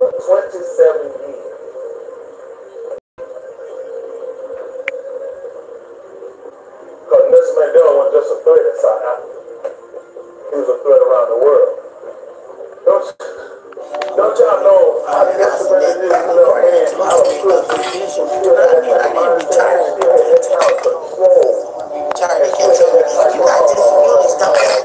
27 years. Because Mr. Mandela wasn't just a threat in South Africa. He was a threat around the world. Don't y'all know how the instrument is, you know, and how a person still had that mindset, still had that kind of control. Charlie, you can't tell me that. You got disabilities, don't you?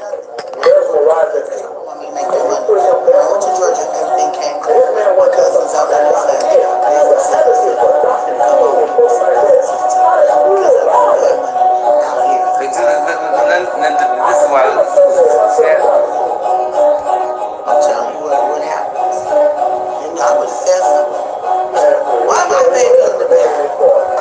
Mesmerizing people. I went to Georgia and everything came cool. My cousins out there was like, Hey, I was a hesitant for Dr. King and folks like that. How did you do it? This is why I'm telling you what happens. And I would have said something. Why my baby in the bed?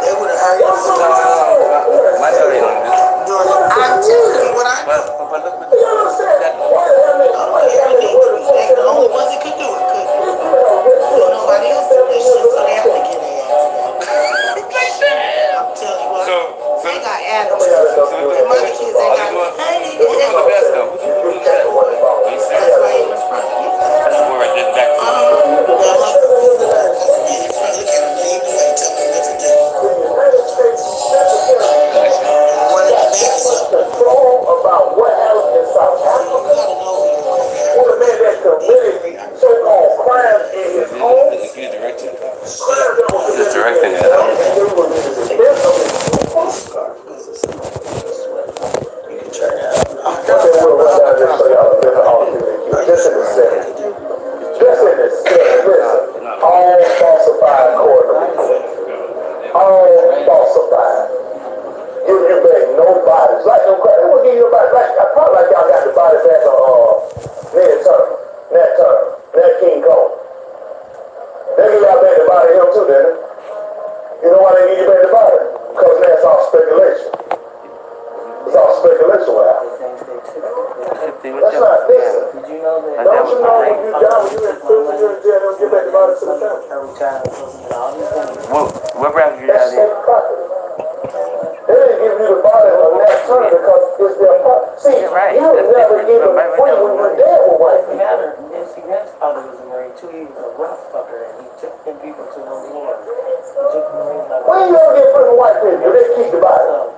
They would have heard it. my story on this. I'm telling you what I know. But look at You understand? Oh, yeah, they the only ones that could do it, couldn't they? Nobody else did this shit, so they have to get their ass back. I'm telling you what. They got attitude. My kids ain't got who's doing the best though? Who's doing the best? That's right in the front. That's where I did back to. About what happened in South Africa. What a man that committed so-called crimes in his home. He's directing. Crimes that were He's directing it. All falsified coordinates. All falsified. You beg no bodies. Like no crap. They won't give you a body. Like, I probably like y'all got the body back on Nat King Cole. They give y'all back the body of him too, didn't it? You know why they give you back the body? Because that's all speculation. It's all speculation what happened. That's not listen. Did you know that? Don't you know when you die, when you're in prison, you're in jail, they'll give back the body to the family? What branch you That's got in? state property. They didn't give you the body of Nat Turner because it's their property. See, Right. you never give them free when you're dead with white What's the people. matter? Nancy Grant's father was a Marine too. He was a rough fucker, and he took them people to the war. He took the Marines like. When you don't get free from white people, they keep the body. So,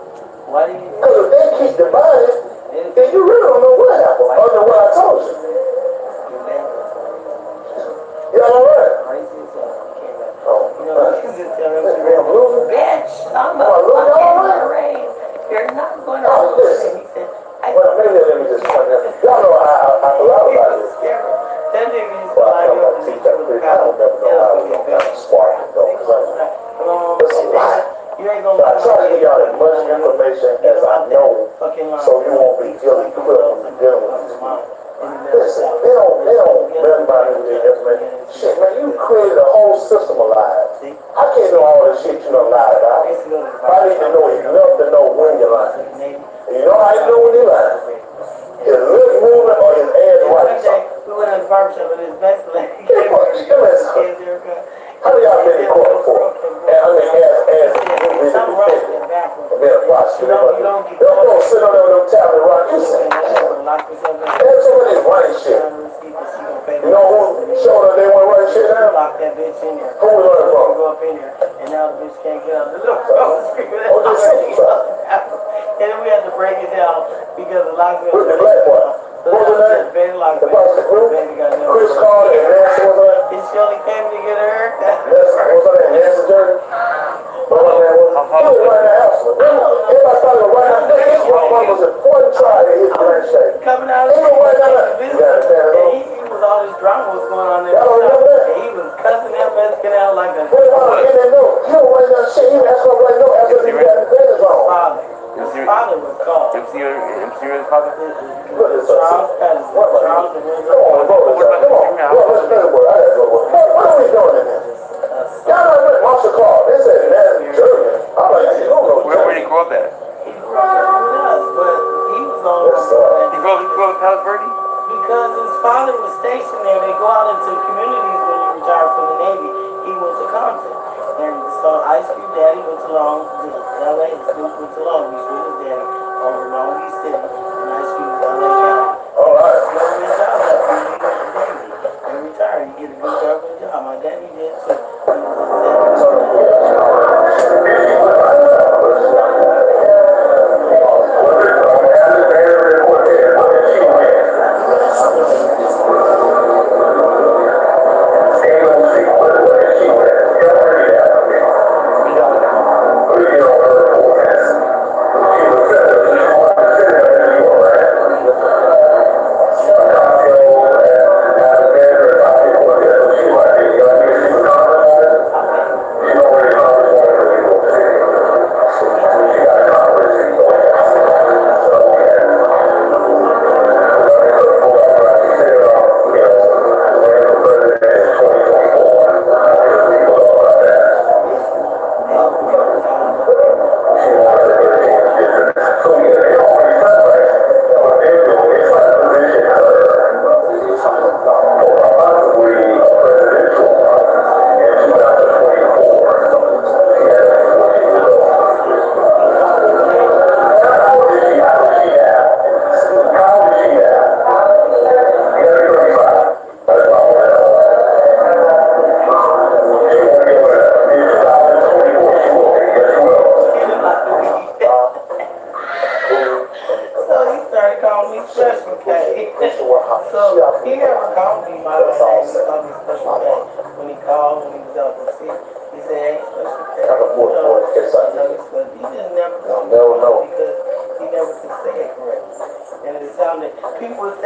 why do you? Because if they keep the body, then you really don't know what happened, other than what I told you. Your man was You all right? crazy as hell. He came back. Oh, You know, he's just telling him, I'm losing. bitch, I'm a Oh, look, fucking all right. Marine. You're not going to Oh, lose. listen. And he said, Well, maybe let me just point out. Y'all know I forgot he about was this. scared. That nigga used to Well, lie I up don't and teach he that was trick. I don't never know how to be kind of smart and don't say. It's a lie. You ain't gonna So I try to give y'all as much information as I know so you won't be guilty quick when you're dealing with these people. Listen, they don't verify me with their information. Shit, man, you created a whole system of lies. I can't know all this shit you done lied about. I need to know enough to know when you're lying. And you know how you know when you're lying? His lip movement or his ass right something. We went to the barbershop and his best lady How do y'all been in court before? And I mean, as you something wrong with that bathroom. and being a prosecutor. They'll go sit on there with them tablet rock. You say, there's so many running shit. You know who showed up they want to run shit now? Lock that bitch in there. Who we learning from? Go up in there, and now the bitch can't get out the door. And then we had to break it down because the lock was With the black boy. What was the name? The prosecutor? Chris Carter and Nancy was on His Shelly came to get her. was on that Nancy Jersey? What was that? He was running the house. Everybody thought he was running the house. His one was important trial in his grandshade. Coming out of He was running the house. You understand? he was all this drama was going on there. Y'all don't remember that? And he was cussing that Mexican out like a What about him getting that note? You don't run that shit. You ask him to run note after he got his business on. father. His father was called. MC your father? Look at this. Charles Patterson. Come Charles on, bro. Come on. Let's finish work. I gotta go to work. What are we doing in there? Y'all know what Marshall Clark? They said Nancy Jersey. I'm like, you don't know. Where did he grow up at? He grew up with us, but he was on He grew up in Palos Verdes? because his father was stationed there. They go out into communities when you retire from the Navy. He went to Compton. And so Ice Cube Daddy went to LA, and Snoop went to Long Beach with his daddy over in Long Beach City. And Ice Cube was LA County. All right. You got a good job after you leave the Navy. You retire, you get a good government job. My my daddy did too. He was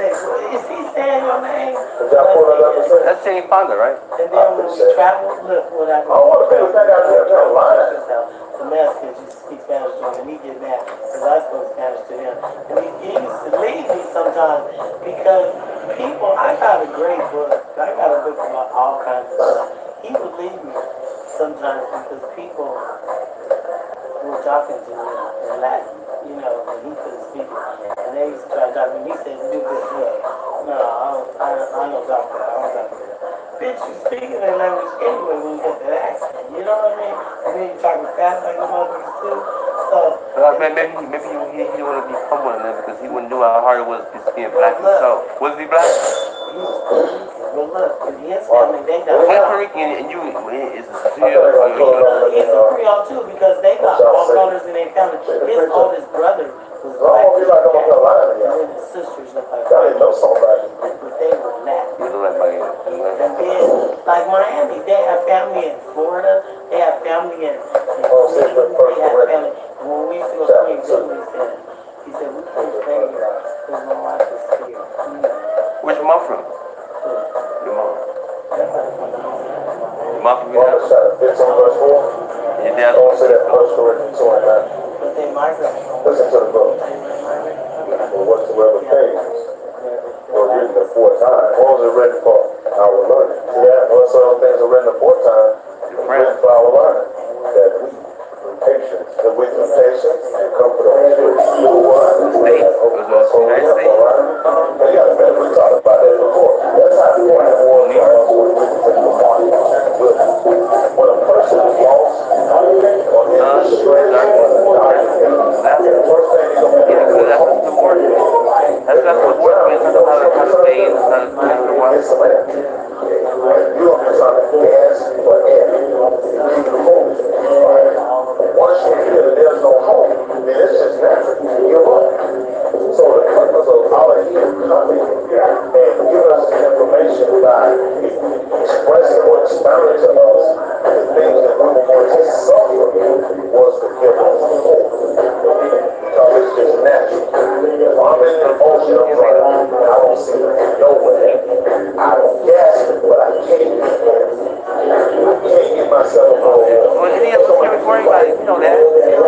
Don't give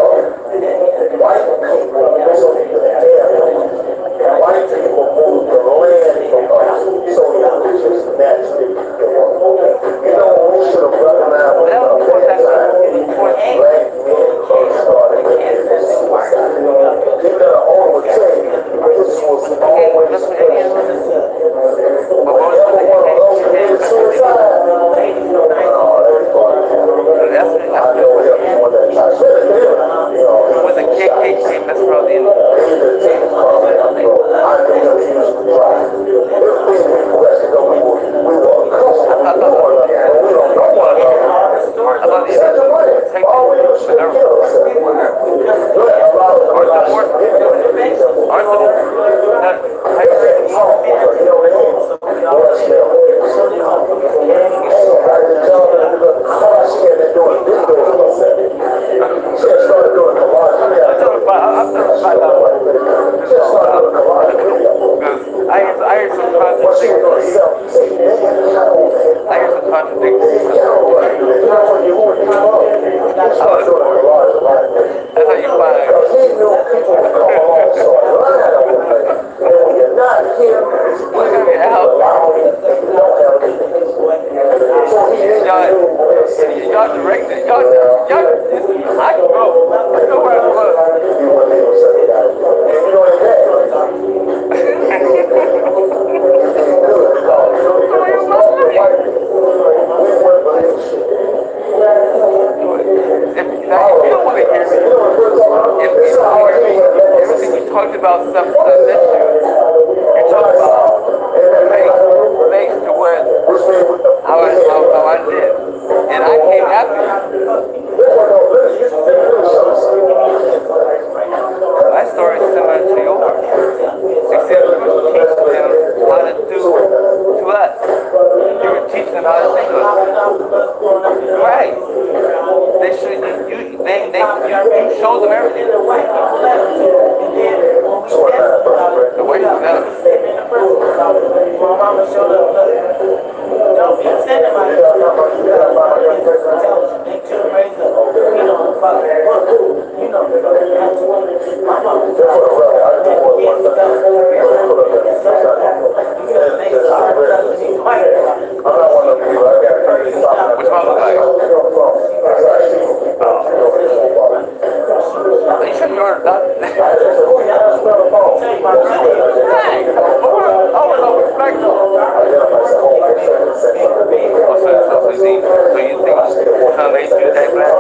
up. contradict yourself. That's how you find. Because he knew people would come along and start lying on him. And when you're not him, Look at me, Al. Y'all directed. Y'all, I can go. You know where I was. You wouldn't even say that. And you know what that is? If you don't want to hear me, everything you talked about something you talked about relates to what how I live. And I came after you. My story is similar to yours. Except you were teaching them how to do to us. You were teaching them how to do to us. Right. They should you showed them everything. The way you develop. My mama showed up, don't be sending my they couldn't raise up, fucking work, my mama Which one look like? Are you sure you're not? So you think some made you that black?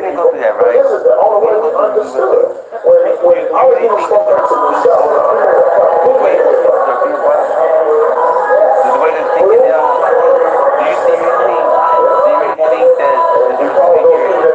can't go through that, right? This is the only way we understood. When all of you spoke to Michelle, Wait, does the way they're thinking now, do you think that the difference here is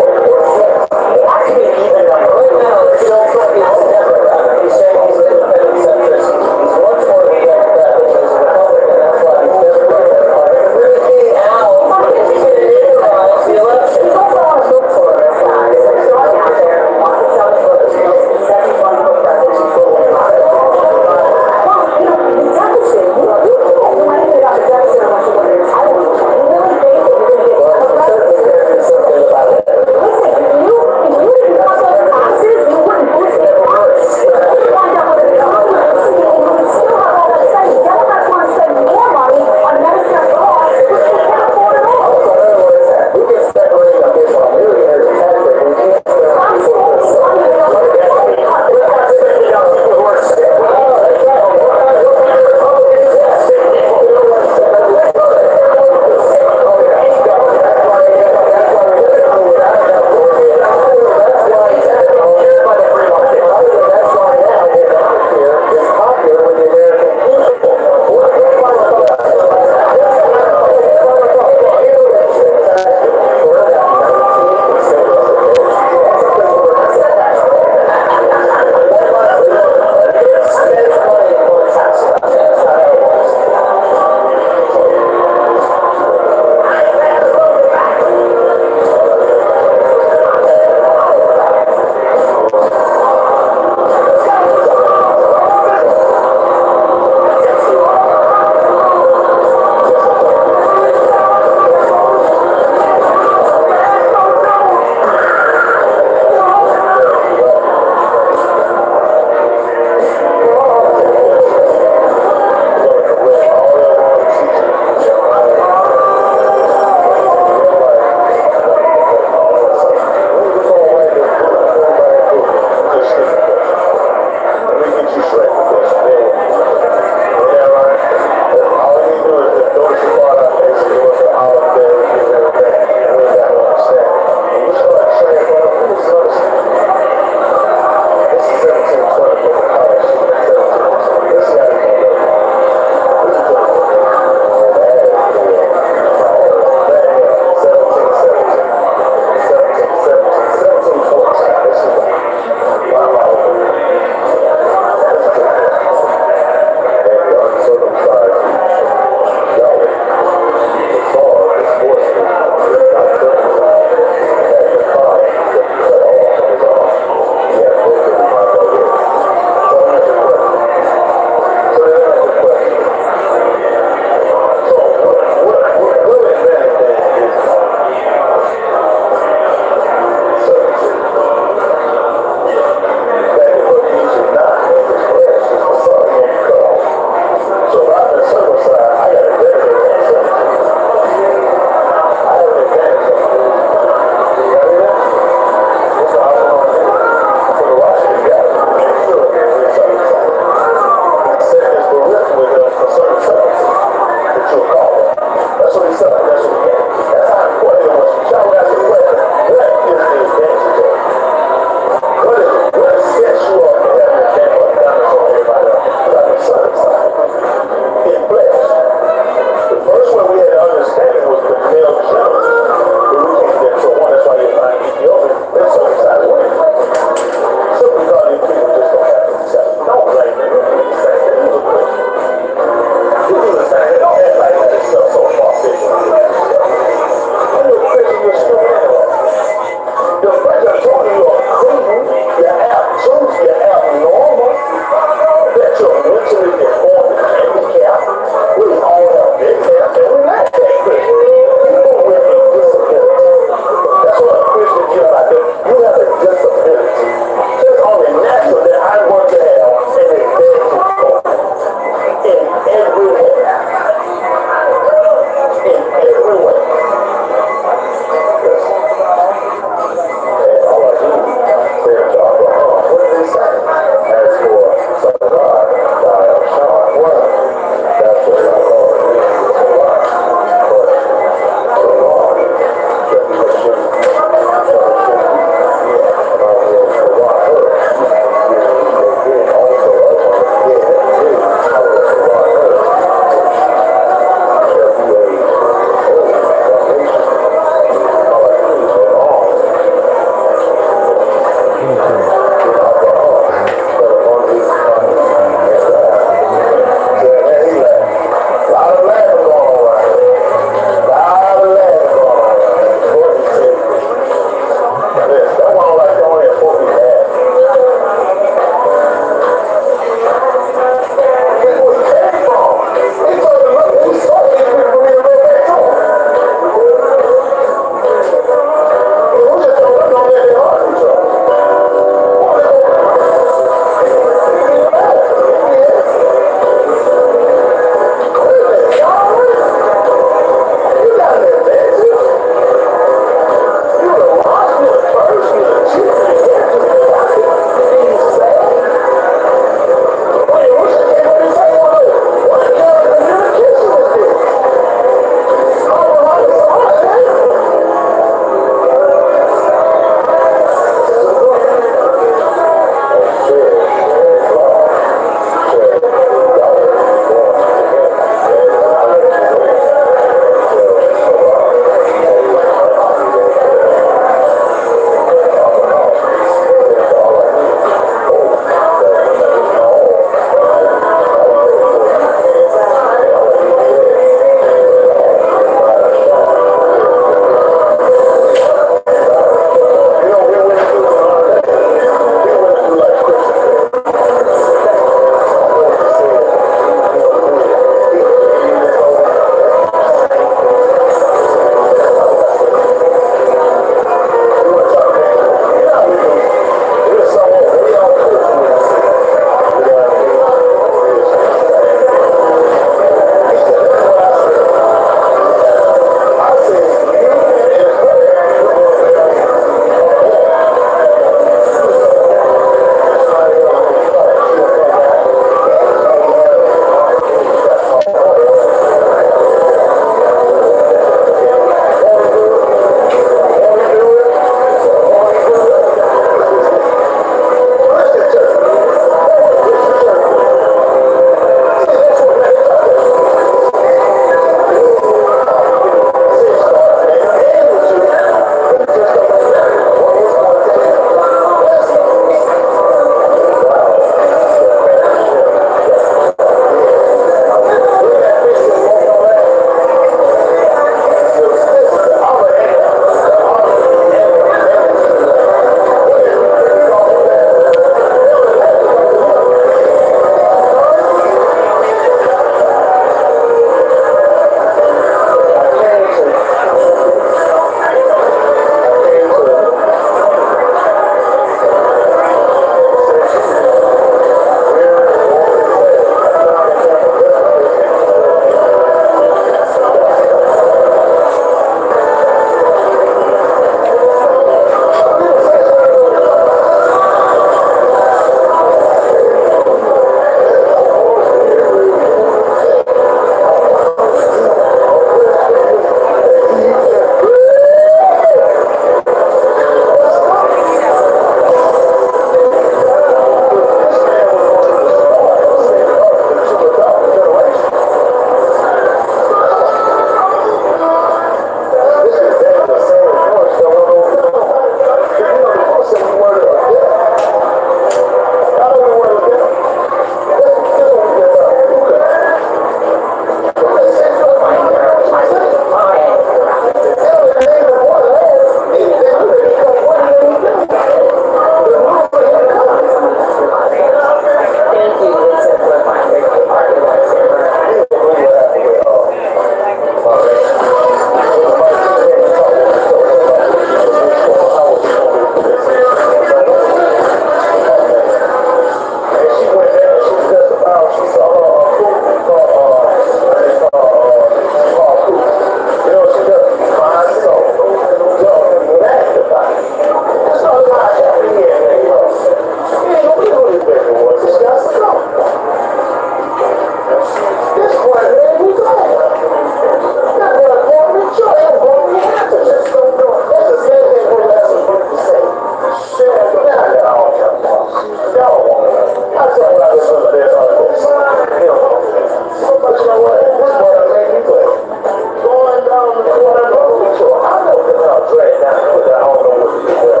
back down and put that, I don't know what to do there.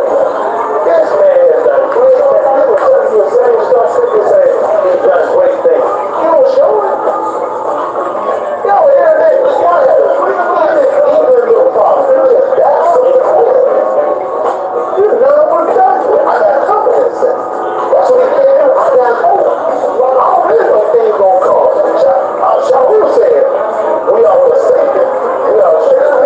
This man has done great things. People telling you the same stuff, people saying he's done great things. You don't show it. Yo, internet was quiet. Even your father, that's so cool. You know what done with it. I got confidence in it. That's what he can't do. I got hope. I don't really know things gonna come. Shabu said, we are forsaken. We are stricken.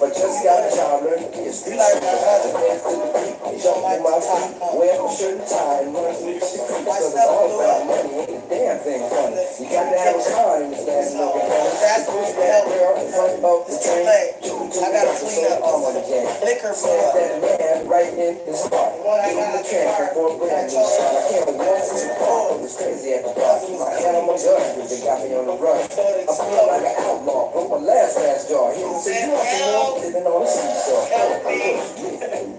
If I just got a job, learn to be a street that man right in his heart. Give him the track for a brand new start. I can't walk too far. It was crazy at the bar. Keep my hand on my gun because they got me on the run. I'm feeling like an outlaw. Broke my last jaw. He said, you want some more? Living on the seesaw.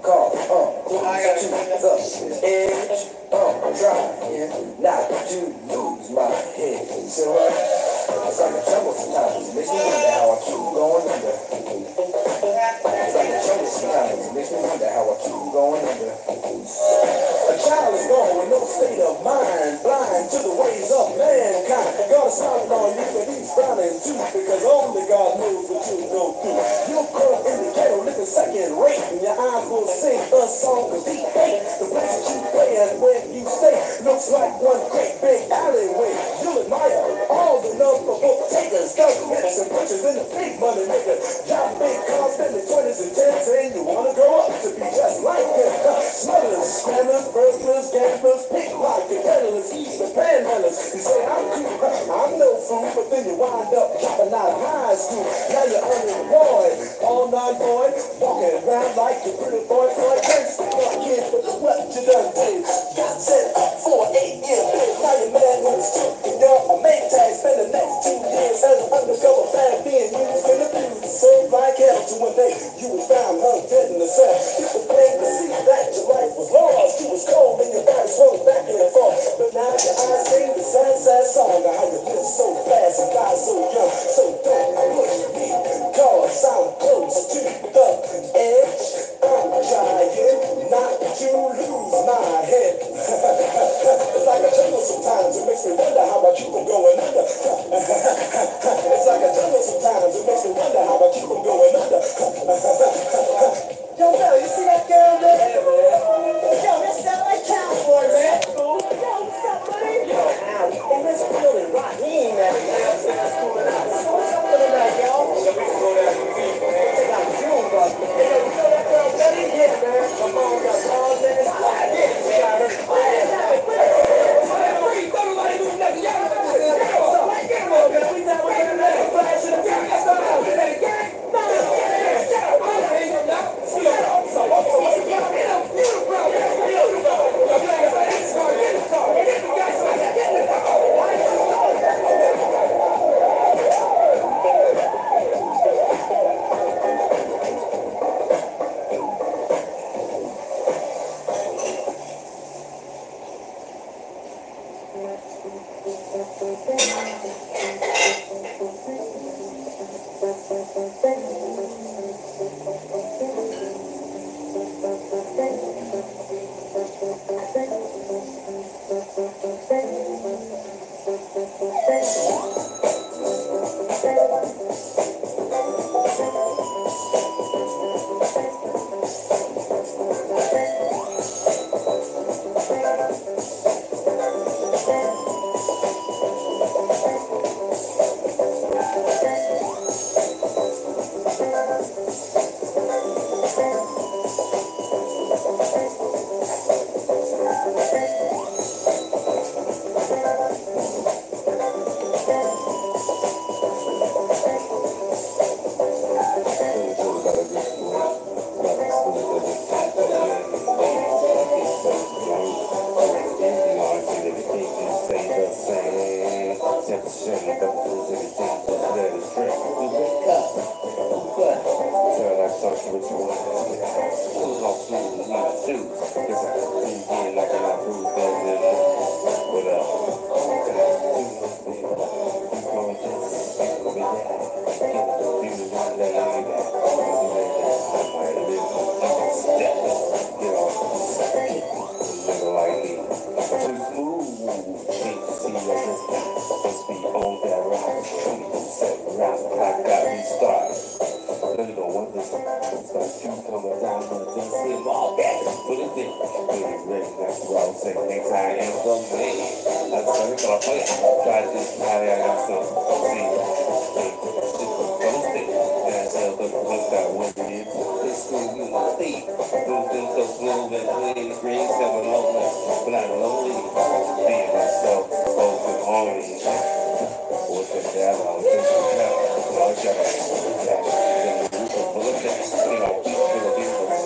Call, to the edge. Trying not to lose my head. So it's like a jungle sometimes. It makes me wonder how I keep going under. It's like a jungle sometimes. It makes me wonder how I keep going under. A child is born with no state of mind, blind to the ways of mankind. God is smiling on you, but he's frowning too, because only God knows what you'll go through. You'll grow in the ghetto, living second rate, and your eyes will sing a song of deep hate. The place that you play and where you stay looks like one great big alleyway. You'll admire all the number book takers, governments and butchers and the big money makers. Got big cars, spending 20s and 10s, and you want to grow up to be just like them. Smugglers, scammers, burglars, gamblers, pickpockets, peddlers, even panhandlers. You say, I'm cool, I'm no fool, but then you wind up dropping out of high school. Now you're unemployed, all night boy, walking around like a pretty boy. Boy, can't stick up, kid, but look what you done did. Got set up for an 8-year bid. Now you're mad when it's took and you're a main tag. Spend the next 2 years as an undercover fan being used and abused. Served like hell to one day you was found hung dead in the cell. People claim to see that your life was lost. You was cold and your body swung back and forth. But now your eyes sing the sad, sad song of how you live so fast and die so young. So don't push me, cause I'm close to the edge. I'm trying not to lose my head. It's like a jungle sometimes. It makes me wonder how I keep from going under. It's like a jungle sometimes. It makes me wonder how I keep from going under. Yo, Mel, you see that girl there? Yo, that's that like cowboy, man. Yo, what's up, buddy? Yo, in this building, Raheem, man. So what's up for the night, yo? Yeah, we can go there and meet, man. It's like June, bro. Hey, yo, you know that girl, Betty? Yeah, man. My mom got calls, man. Yeah, she got her.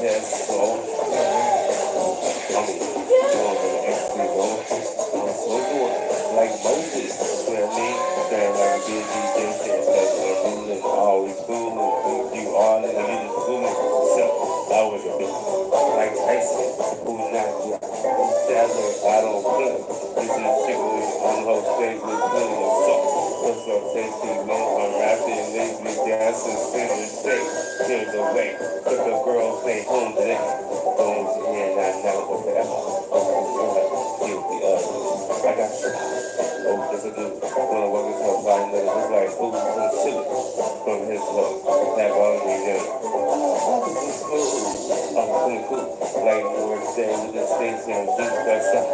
Yes. I don't play. This is chicken on the whole stage with plenty of sauce. What's up, tasty man? I'm rapping, lazy, dancing, singing, state. Here's the way. But the girls stay home today. Don't you hear that now? Guilty of it. I got you. Oh, this is good. When I walk into a party, it's like food and chili from his love. That all me in. It's cool. I'm pretty cool. Like more stay with the station and juice that's out.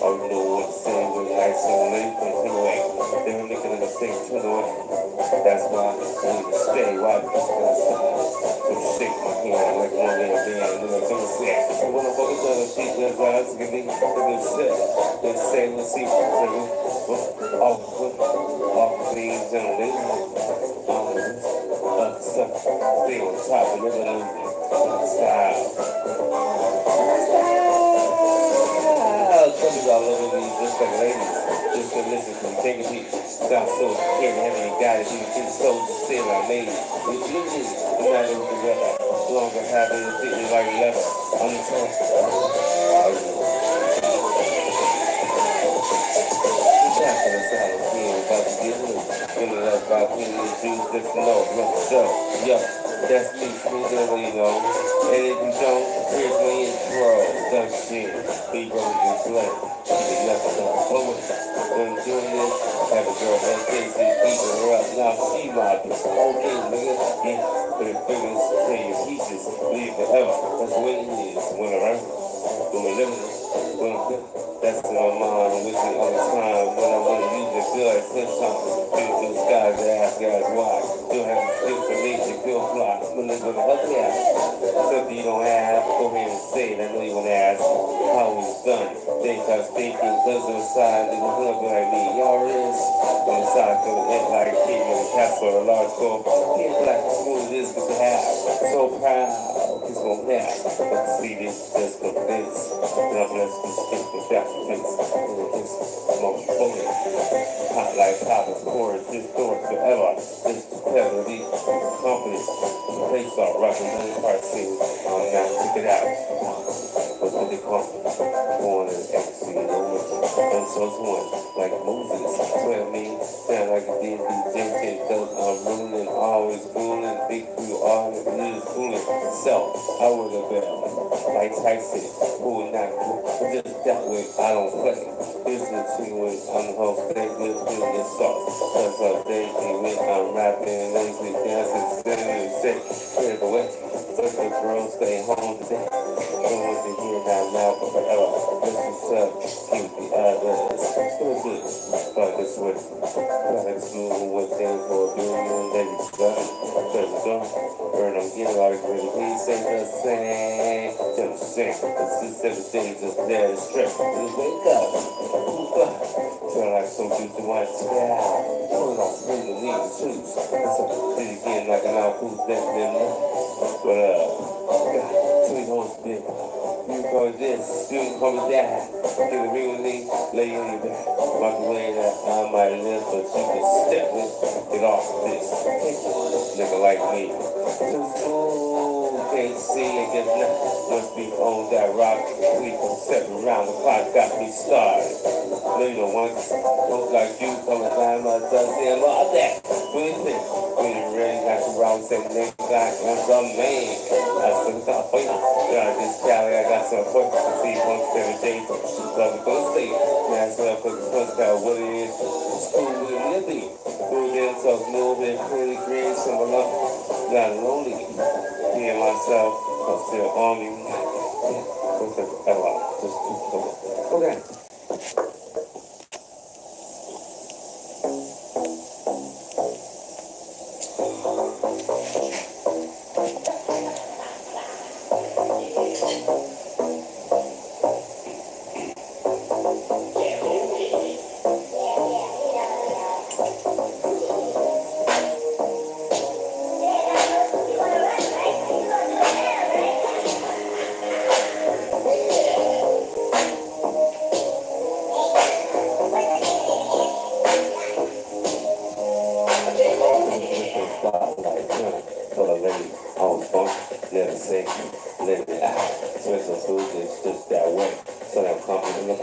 Oh, you know what to say with nice and late from to the way. They're looking at the state to the way. That's why I need to stay. Why? Because that's so shake my hand like one in a band. And I'm gonna say, I wanna focus on the sheet that's eyes to get me to the set. Let's say, let's see. Off things and things. Stay on top of living style. Some of y'all love me just like ladies. Just to listen to me. Take a beat. Sound so scary. Having a guy that you can so still like lady. It's easy. I'm not able to get that. Longer having it fit me like leather. I'm the top. Yeah, that's me, you know. And if you don't, here's my intro. That shit, he goes to play. You never know. When doing this, have a girl that thinks he's beating her up. Now she might be okay, nigga. Yeah, but if fingers tear your pieces, leave forever. That's what it is. When around, when we're living, when I'm good. That's in my mind, I'm with me all the time. When I want to use it, feel like something. Feel to the skies, they ask guys why. Still have to feel for nature, feel fly. When they're gonna help me out. Something you don't have, go ahead and say it. I know you wanna ask how it was done. They start thinking, cause on the side, they was looking like me. Y'all is on the side, so it ain't like king in a castle or a large scope. It's like smooth this with the half. So proud, it's gonna nap. But to see this, just convince. And I'm blessed to stick with that place. It's most bullet. Hot like pop, of course, this door forever. This clever, these companies. The place are rocking those part scenes. Now check it out. What's what they call it? Born in ecstasy and over. And so it's one, like Moses. 12 me, sound like a D.B.J. Cause I'm ruling, always fooling. Big through all the news fooling. So, I would have been like Tyson, who would not do. But just that way, I don't play. Here's the chicken with on the whole thing, with this sauce. Cause I'm thinking when I'm rapping, lazy dancing, singing, and say, clear the way. Let the girls stay home today. Don't want to hear that loud forever. This is up, keep the others. Still good, but this way. Gotta smooth what things for a billion ladies. Cause it's done. Burn, I'm getting like really. Please say the same. Just sing. This is everything just there to stress. Just wake up. Feel like some juicy wine. Yeah. Pull it off, really leave the shoes. That's some shit again, like an out who's that them. But God, sweet hoes big. You call this, you call me that. Get a ring with me, lay on your back. Walk away that I might live, but you can step with. Get off this. Nigga like me. Too smooth, can't see it, get nothing. Must be on that rock. We can step around the clock, got me started. No, you don't want folks like you coming by myself, saying all that. What do you think? When you ready, got the wrong set, next guy, I'm some man. I took it off for you. Got this Cali, I got some for you. See, 1 7 days, love it, go see it. Now, so I put the first out what it is. It's cool with a living. Move in, so moving, pretty green, some of them. Not lonely. Me and myself, I'm still on me. What's that? Okay.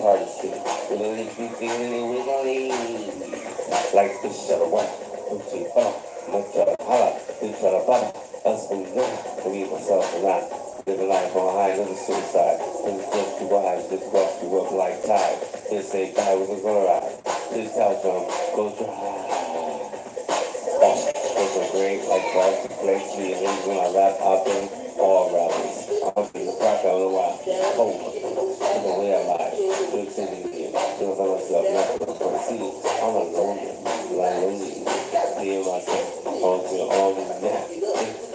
hard to see. Like this shut away. Us we know, believe myself and I live a life on high, never suicide. And it's just too wise, just wash you up like tide. This say guy was gonna ride. This house from go dry. Those are great, like plastic plates, me and things when I rap, I've been all rappers. I'm being a crack, I don't know why. Oh, the way I lie. Good singing again. Feels like myself, not for the see. I'm a lonely, lonely. Seeing myself, on to the arm of the neck.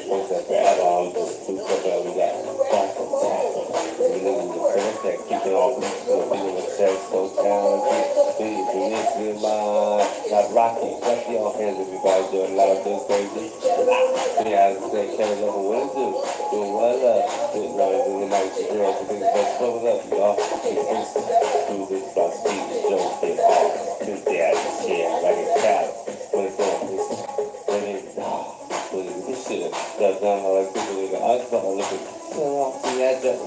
Once that forever, I'm just too stuff that we got. Back and back. We live in the first that keep it all loose. So we in the chest, so talented. Please, we need to my, not Rocky. Clap your hands if you guys doing a lot of things crazy. Yeah, I say, carry over what it do. Do what up. Do it right in the night. You girls, you think it's best cover up, y'all. Do this by speed. Joe, they all. This dad is here like a cow. When it's on, this shit does not how like people live. I just thought I look at the address.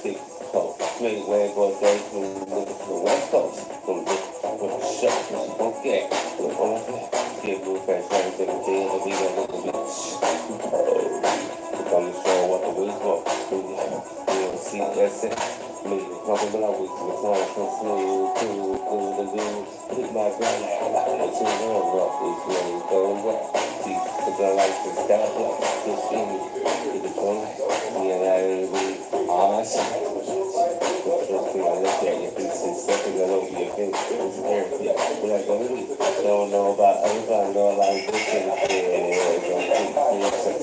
Thick coat. Straight way go straight to the West Coast. From the shut. Okay. Get blue fresh right to the tail of the beach. Come show what the wheels for. You don't see that's it. Me, talking about we can talk from smooth to the zoo. Hit my ground like I'm not going to rough. It's really going well. See, it's a life to stop up. Just in me. Get the phone. Yeah, that ain't really awesome. The first thing I look at your face is something that over your face. It's very thick. But I don't know about everybody. Know a lot of good things.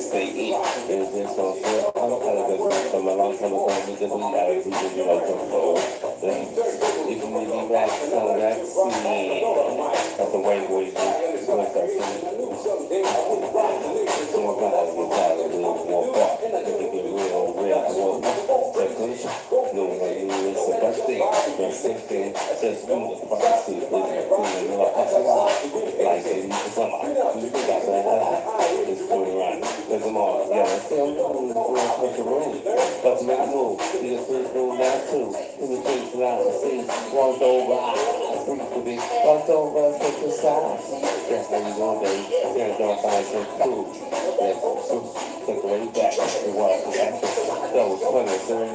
Stay in. There's this on foot. I don't have a good one from a long time ago. We did we got it. We did it like before. If you need me back, so that's that's the way boys do. It's going to start singing. So I'm glad to get tired of it. Walk up. If you're real, walk up. No, it's the best thing. The same thing. Just do the fucking shit. Like, you can somehow. You got that. It's going around. There's them all. Yeah, let's say I'm going to push the room. But to make a move, you just put it down now too. Let me take it out and see. Walked over. Walked over and take the side. That's how you go, baby. You're going to find some food. Take it way back. And walk back. That was funny, sir.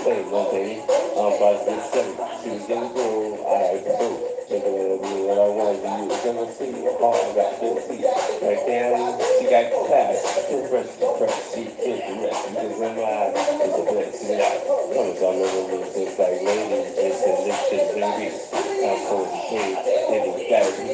There you go, baby. I'm about to get silly. She was getting cool. I had to do. Thinking it'll be what I wanted to use. You're going to see. Oh, I got good teeth. Right there, she got class. Fresh. She took the rest. Because in my eyes, it's a blessing. Promise I'll never lose this like ladies. It's a this shit, baby. I'm so ashamed. And you gotta be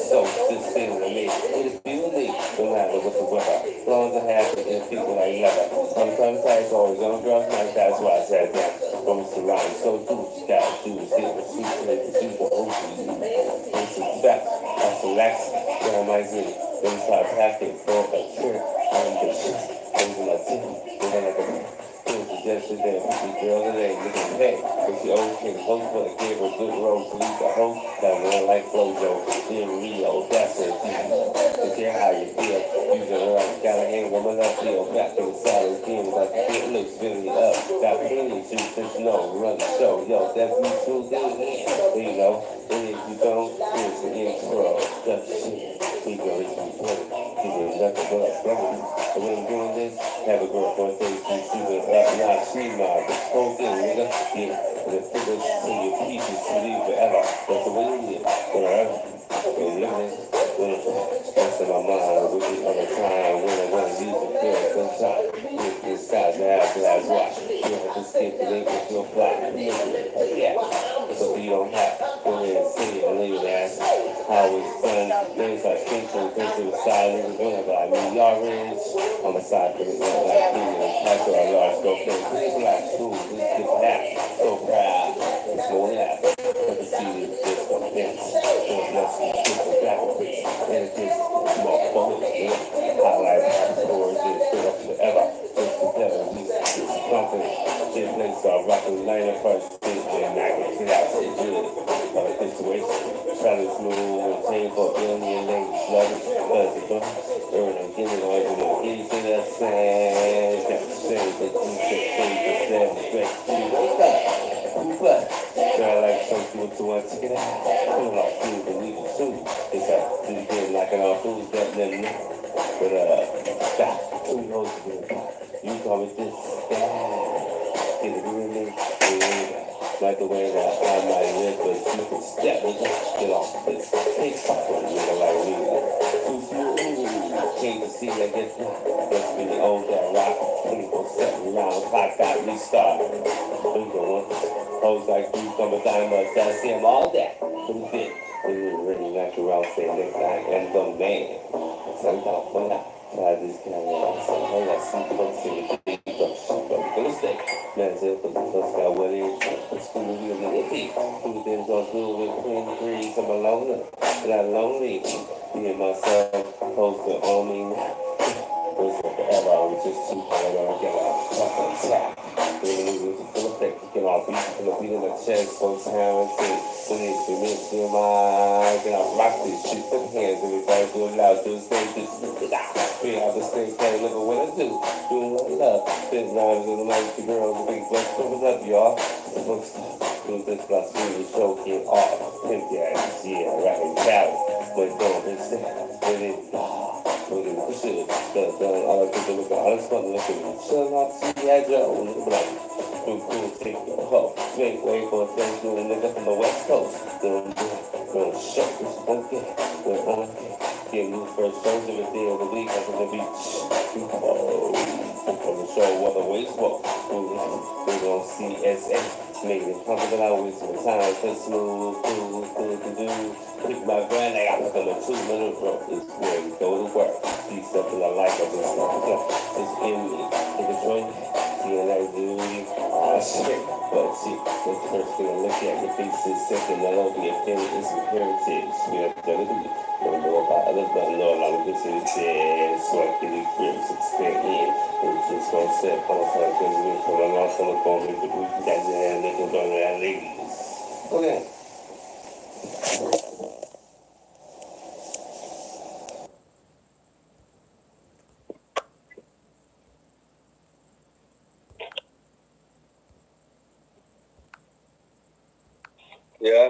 so sincere to me. It's beauty. No matter what the weather. As long as I have it, and people like leather. I'm trying to say it's always on drugs like that's why I said that. From surround, so do what you gotta do. Get the soup to the super ocean. It's a fact. That's relaxing. Then I might see. Then start packing for a trip. I'm the shit. Those are my team. And then I go. Suggestion that the girl today looking pay. But she always came close, but I gave her good road to leave the host. That one like Flojo in Rio. That's it. To care how you feel. Using her like gotta hang woman up feel. Back in the solid team. Like the kid looks really up. Got plenty to fish no run the show. Yo, that's me too. You know, and if you don't, here's the intro. That's shit. We go eat some play. Give me nothing but a brother. And when I'm doing this, have a girlfriend say you see the FBI street mob. The whole thing, nigga. Yeah, and the figures in your pieces to leave forever. That's the way you live. Wherever. And living. That's in my mind. With the other time. When I want to use the girl sometime. With this guy's ass glass watch. You have to skip the link with your fly. Yeah. So you don't have to go ahead and see it and leave it ass. How it's done. Things like things to the side. Niggas going like me. Y'all rich. On the side for the like females. That's what I large go things. People like school. This is that. So proud. It's more laugh. But the see this just go dance. There's less than people graphics. And it's just more fun. Highlight high scores. It's stood up forever. It's together. It's confident. This place are rocking 91st. And I can get out so good. Situation. Trying to smooth and change for a billion ladies. Love it. Cause it's fun. Earning, getting on to the easy to the sand. Got the same, but you can say the same. Who check it out. Feel like food and we can shoot. It's like, you get like an all food, that, then, but, who knows again? You call it this, get it really, like the way that I might live, but you can step with that shit off this. Take something, like me. Came to see that get just be old that rock. People sitting around, clock got restarted. We go on. Hoes like you come a time, but that's him all that. But he did. We were really like around saying that guy and the man. Sometimes when I just can't remember. Sometimes I see folks in the big mistake. Man, said, but the got what it is. The school will be a big. Who then goes through with Queen Breeze, I'm alone. Not lonely. Me and myself, posted on me. Was forever, I was just too hard on get out. Fucking tap. Then we was full of effect, get off beat, full of beat in the chest, so time and say, when it's the mix in my, then I rock this shit, put hands in it, I do it loud, do the same, just we have the same kind of look at what I do, doing what I love, spitting rhymes with the nice girls, the big bucks, what's up, y'all? The books, doing this plus really show came off, Pimp Daddy, yeah, rapping talent, but don't this, but it, push it, all I think look at all this fun looking, shut up, see, had your own little black. Cool, take the hoe. Make way for a thing, doing a nigga from the West Coast. Don't shut this funky. We're on it. Get new first shows every day of the week up on the beach. Oh, on the show where the waves walk. We're gonna CSA. Make it comfortable always with time. Cause smooth, cool to do. Pick my brand, I got to a 2-minute rope. It's where we go to work. See something I like, I just it's in me. Take a joint. And I do shit, but shit, the first thing I look at your face is second, I don't be offended, it's your heritage. You have done it, don't know about others, but I know a lot of this is dead, so I can experience expand in. And just gonna say, I'm gonna tell you, I'm not gonna go with the booty, that's it, and they can go to that ladies. Okay. Yeah.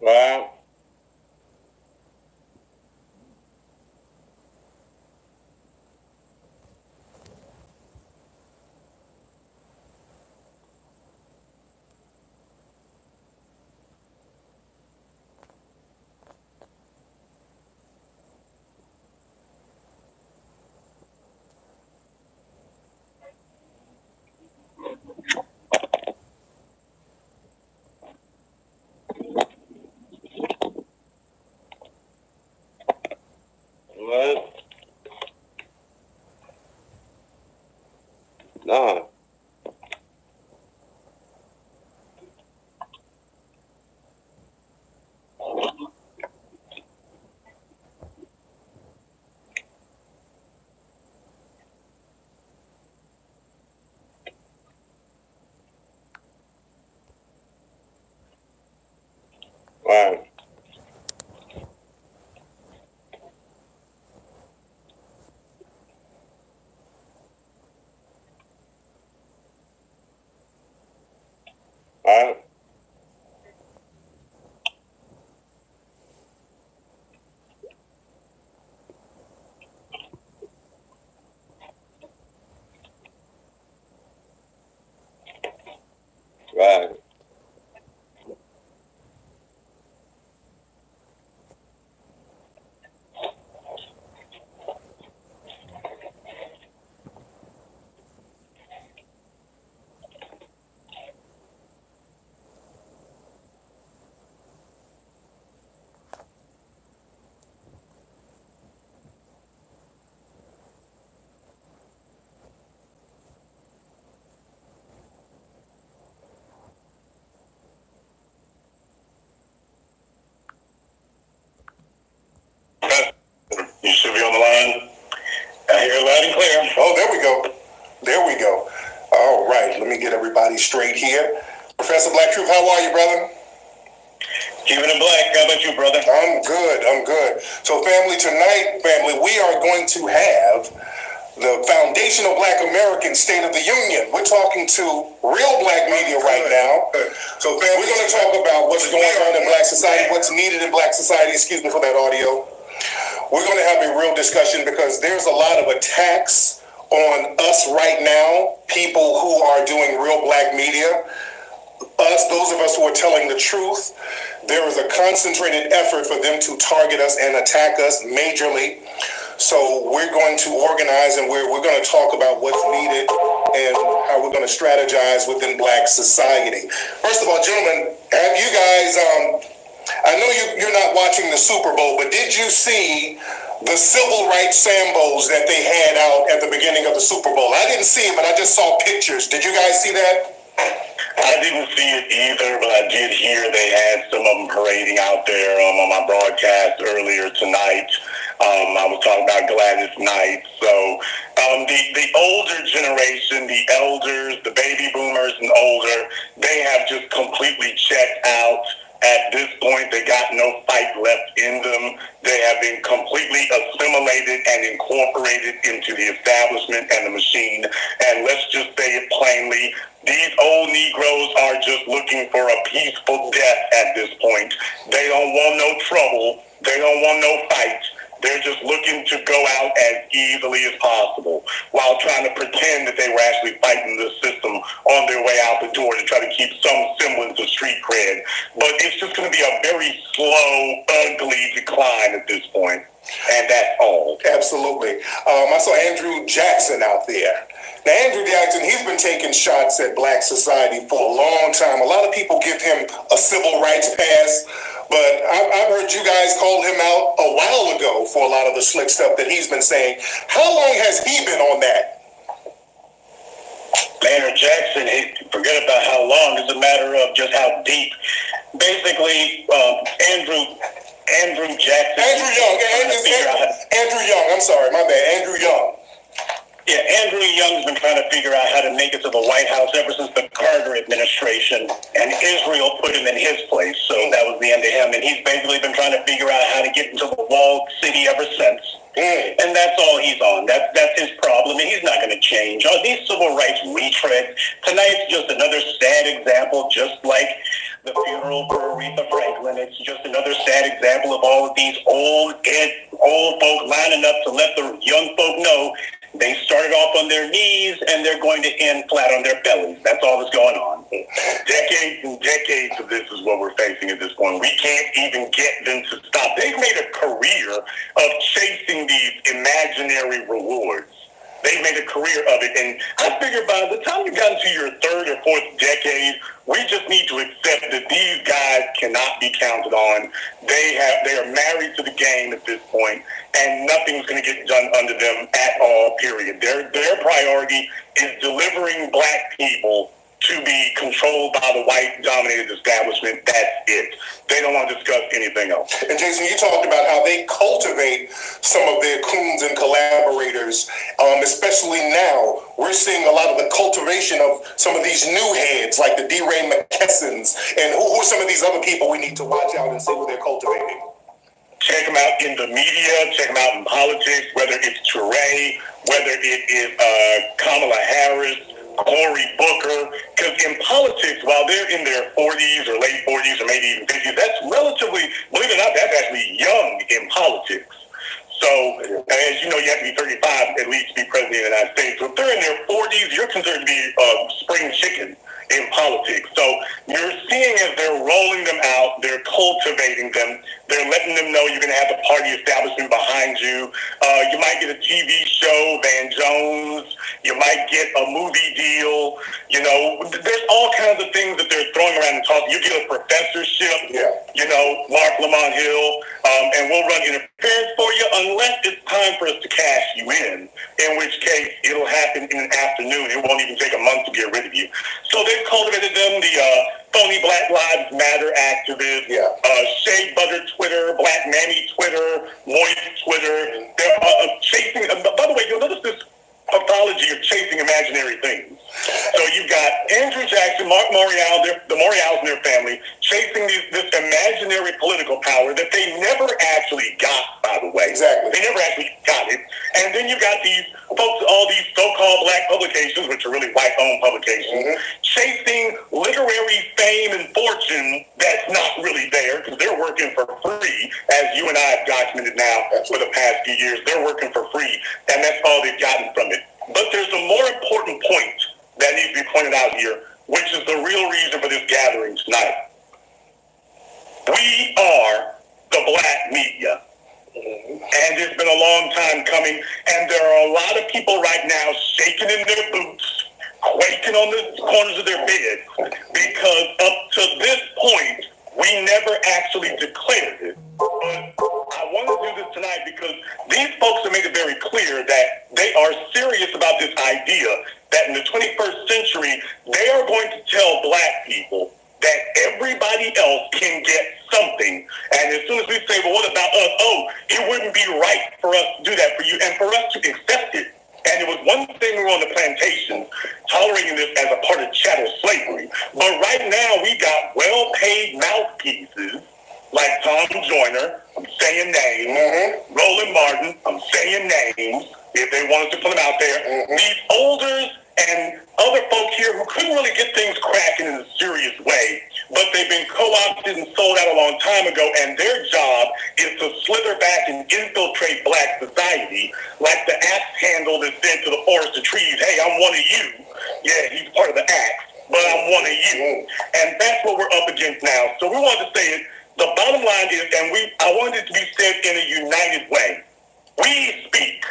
Wow. What? No. Wow. Wow. Right. Loud and clear. Oh, there we go. There we go. All right, let me get everybody straight here. Professor Black Truth, how are you, brother? Keeping it black. How about you, brother? I'm good. I'm good. So, tonight, we are going to have the foundational Black American State of the Union. We're talking to real Black media right now. So, we're going to talk about what's going on in Black society, what's needed in Black society. Excuse me for that audio. We're going to have a real discussion because there's a lot of attacks on us right now, people who are doing real Black media. Those of us who are telling the truth, there is a concentrated effort for them to target us and attack us majorly. So we're going to organize and we're going to talk about what's needed and how we're going to strategize within Black society. First of all, gentlemen, have you guys, I know you're not watching the Super Bowl, but did you see the civil rights sambos that they had out at the beginning of the Super Bowl? I didn't see it, but I just saw pictures. Did you guys see that? I didn't see it either, but I did hear they had some of them parading out there on my broadcast earlier tonight. I was talking about Gladys Knight. So the older generation, the elders, the baby boomers and older, they have just completely checked out. At this point, they got no fight left in them. They have been completely assimilated and incorporated into the establishment and the machine. And let's just say it plainly, these old Negroes are just looking for a peaceful death at this point. They don't want no trouble. They don't want no fight. They're just looking to go out as easily as possible while trying to pretend that they were actually fighting the system on their way out the door to try to keep some semblance of street cred. But it's just going to be a very slow, ugly decline at this point. And that's all. Absolutely. I saw Andrew Jackson out there. Now, Andrew Jackson, he's been taking shots at Black society for a long time. A lot of people give him a civil rights pass. But I've heard you guys call him out a while ago for a lot of the slick stuff that he's been saying. How long has he been on that? Maynard Jackson, forget about how long. It's a matter of just how deep. Basically, Andrew Jackson. Andrew Young. I'm sorry, my bad. Andrew Young. Yeah, Andrew Young's been trying to figure out how to make it to the White House ever since the Carter administration, and Israel put him in his place, so that was the end of him. And he's basically been trying to figure out how to get into the walled city ever since. And that's all he's on. That's his problem, and he's not going to change. These civil rights retreads, tonight's just another sad example, just like the funeral for Aretha Franklin. It's just another sad example of all of these old folk lining up to let the young folk know they started off on their knees and they're going to end flat on their bellies. That's all that's going on. Decades and decades of this is what we're facing at this point. We can't even get them to stop. They've made a career of chasing these imaginary rewards. They've made a career of it. And I figure by the time you've gotten to your third or fourth decade, we just need to accept that these guys cannot be counted on. They are married to the game at this point, and nothing's going to get done under them at all, period. Their priority is delivering Black people to be controlled by the white-dominated establishment. That's it. They don't want to discuss anything else. And Jason, you talked about how they cultivate some of their coons and collaborators, especially now. We're seeing a lot of the cultivation of some of these new heads, like the D. Ray McKessons, and who are some of these other people we need to watch out and see what they're cultivating? Check them out in the media, check them out in politics, whether it's Touré, whether it is Kamala Harris, Cory Booker, because in politics, while they're in their 40s or late 40s or maybe even 50s, that's relatively, believe it or not, that's actually young in politics. So, as you know, you have to be 35 at least to be president of the United States. So if they're in their 40s, you're considered to be spring chicken in politics. So you're seeing as they're rolling them out, they're cultivating them, they're letting them know you're going to have the party establishment behind you. You might get a TV show, Van Jones. You might get a movie deal. You know, there's all kinds of things that they're throwing around and talking. You get a professorship, you know, Mark Lamont Hill, and we'll run interference for you unless it's time for us to cash you in which case it'll happen in an afternoon. It won't even take a month to get rid of you. So they've cultivated them, the phony Black Lives Matter activists, Shea Butter Twitter, Black Mammy Twitter, Moist Twitter. They're chasing, by the way, you'll notice this to Mark Morial, the Morials and their family, chasing this imaginary political power that they never actually got, by the way. Exactly. They never actually got it. And then you got these folks, all these so-called black publications, which are really white-owned publications, chasing literary fame and fortune that's not really there because they're working for free, as you and I have documented now for the past few years. They're working for free, and that's all they've gotten from it. But there's a more important point that needs to be pointed out here, which is the real reason for this gathering tonight. We are the black media. And it's been a long time coming, and there are a lot of people right now shaking in their boots, quaking on the corners of their beds, because up to this point, we never actually declared it. But I want to do this tonight because these folks have made it very clear that they are serious about this idea that in the 21st century, they are going to tell black people that everybody else can get something. And as soon as we say, well, what about us? Oh, it wouldn't be right for us to do that for you and for us to accept it. And it was one thing we were on the plantation, tolerating this as a part of chattel slavery. But right now, we got well-paid mouthpieces like Tom Joyner, I'm saying names, Roland Martin, I'm saying names, if they wanted to put them out there. These elders and other folk here who couldn't really get things cracking in a serious way, but they've been co-opted and sold out a long time ago, and their job is to slither back and infiltrate black society like the axe handle that's sent to the forest of trees. Hey, I'm one of you. Yeah, he's part of the axe, but I'm one of you. And that's what we're up against now. So we want to say it. The bottom line is, and I wanted it to be said in a united way, we speak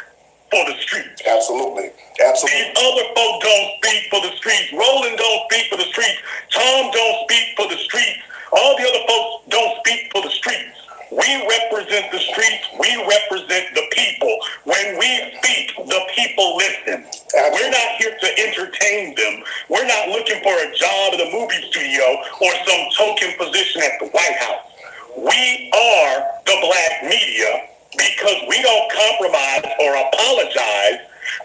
for the streets. Absolutely. Absolutely. These other folk don't speak for the streets. Roland don't speak for the streets. Tom don't speak for the streets. All the other folks don't speak for the streets. We represent the streets. We represent the people. When we speak, the people listen. Absolutely. We're not here to entertain them. We're not looking for a job at a movie studio or some token position at the White House. We are the black media because we don't compromise or apologize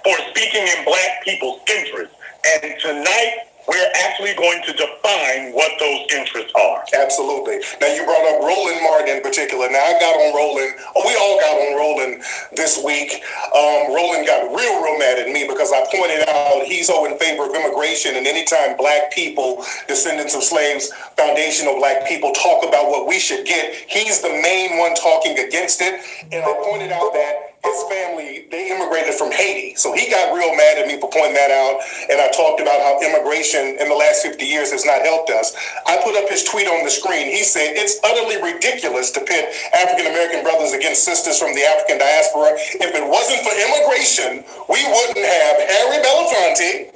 for speaking in black people's interests. And tonight, we're actually going to define what those interests are. Absolutely. Now, you brought up Roland Martin in particular. Now, I got on Roland. We all got on Roland this week. Roland got real mad at me because I pointed out he's so in favor of immigration, and anytime black people, descendants of slaves, foundational black people talk about what we should get, he's the main one talking against it. And I pointed out that his family, they immigrated from Haiti. So he got real mad at me for pointing that out. And I talked about how immigration in the last 50 years has not helped us. I put up his tweet on the screen. He said, it's utterly ridiculous to pit African-American brothers against sisters from the African diaspora. If it wasn't for immigration, we wouldn't have Harry Belafonte,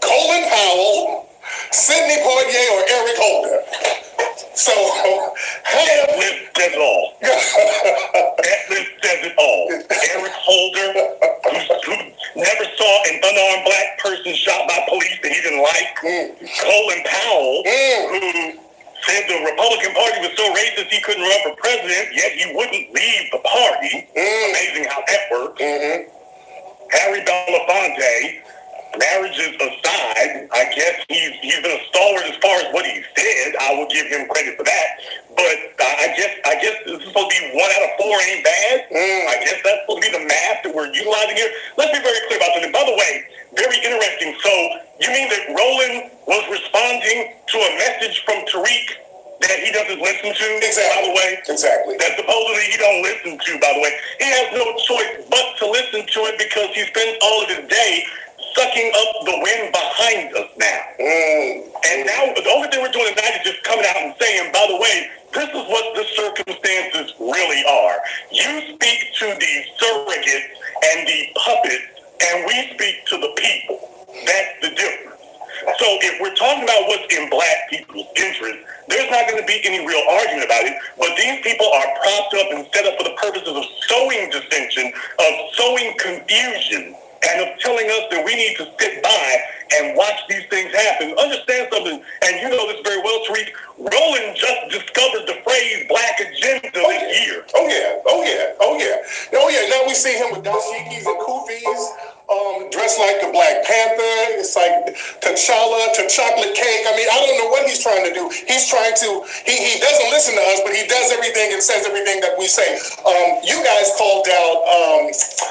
Colin Powell, Sidney Poitier, or Eric Holder. So, that list says it all. That list says it all. Eric Holder, who never saw an unarmed black person shot by police that he didn't like. Colin Powell, who said the Republican Party was so racist he couldn't run for president, yet he wouldn't leave the party. Amazing how that works. Harry Belafonte, marriages aside, I guess he's been a stalwart as far as what he said. I will give him credit for that. But I guess this is supposed to be 1 out of 4 ain't bad. I guess that's supposed to be the math that we're utilizing here. Let's be very clear about something. By the way, very interesting. So you mean that Roland was responding to a message from Tariq that he doesn't listen to, exactly. By the way? Exactly. That supposedly he don't listen to, by the way. He has no choice but to listen to it because he spends all of his day sucking up the wind behind us now. And now the only thing we're doing tonight is just coming out and saying, by the way, this is what the circumstances really are. You speak to the surrogates and the puppets, and we speak to the people. That's the difference. So if we're talking about what's in black people's interest, there's not going to be any real argument about it. But these people are propped up and set up for the purposes of sowing dissension, of sowing confusion, and of telling us that we need to sit by and watch these things happen. Understand something, and you know this very well, Tariq. Roland just discovered the phrase black agenda this year. Oh yeah. Now we see him with dashikis and kufis, dressed like the Black Panther. It's like T'Challa to chocolate cake. I mean, I don't know what he's trying to do. He's trying to, he doesn't listen to us, but he does everything and says everything that we say. You guys called out,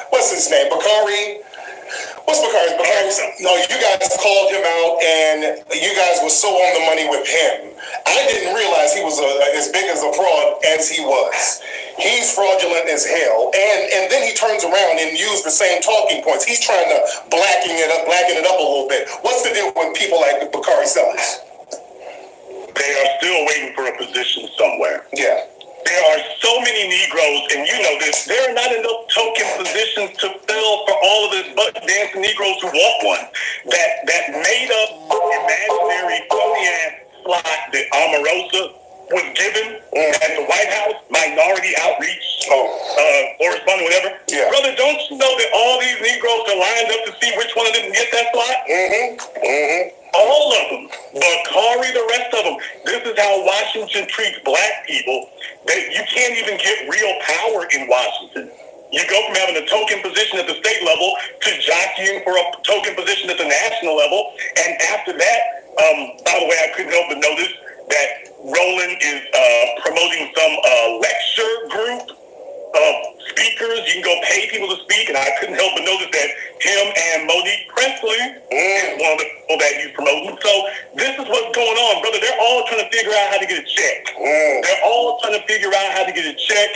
what's his name, Bakari? What's Bakari's? No, you guys called him out, and you guys were so on the money with him. I didn't realize he was as big as a fraud as he was. He's fraudulent as hell, and then he turns around and uses the same talking points. He's trying to blacken it up a little bit. What's the deal with people like Bakari Sellers? They are still waiting for a position somewhere. Yeah. There are so many Negroes, and you know this, there are not enough token positions to fill for all of this butt dancing Negroes who want one. That made up imaginary phony-ass slot that Omarosa was given at the White House, minority outreach, correspondent, whatever. Yeah. Brother, don't you know that all these Negroes are lined up to see which one of them can get that slot? All of them. Bakari, the rest of them. This is how Washington treats black people. That you can't even get real power in Washington. You go from having a token position at the state level to jockeying for a token position at the national level. And after that, by the way, I couldn't help but notice that Roland is promoting some lecture group of speakers. You can go pay people to speak, and I couldn't help but notice that him and Monique Presley is one of the people that he's promoting. So this is what's going on, brother. They're all trying to figure out how to get a check. They're all trying to figure out how to get a check,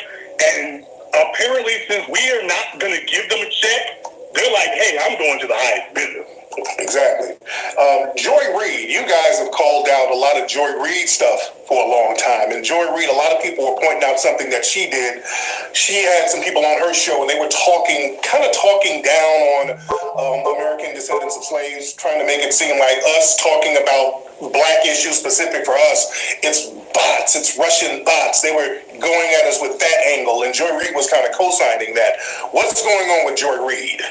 and apparently, since we are not going to give them a check, they're like, hey, I'm going to the highest business. Exactly. Joy Reid, you guys have called out a lot of Joy Reid stuff for a long time. And Joy Reid, a lot of people were pointing out something that she did. She had some people on her show, and they were talking down on American descendants of slaves, trying to make it seem like us talking about black issues specific for us. It's bots. It's Russian bots. They were going at us with that angle, and Joy Reid was kind of co-signing that. What's going on with Joy Reid?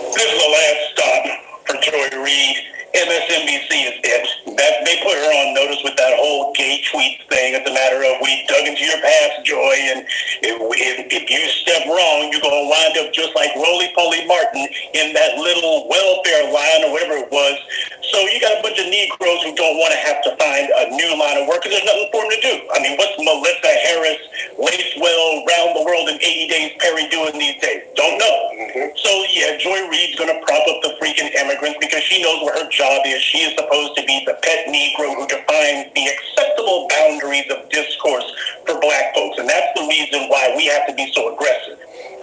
This is the last stop for Joy Reid. MSNBC is it. They put her on notice with that whole gay tweet thing. It's a matter of we dug into your past, Joy, and if you step wrong, you're going to wind up just like Roly-Poly Martin in that little welfare line or whatever it was. So you got a bunch of Negroes who don't want to have to find a new line of work because there's nothing for them to do. I mean, what's Melissa Harris, Lacewell, Round the World in 80 Days Perry doing these days? Don't know. So, yeah, Joy Reid's going to prop up the freaking immigrants because she knows what her job is. She is supposed to be the pet Negro who defines the acceptable boundaries of discourse for black folks. And that's the reason why we have to be so aggressive.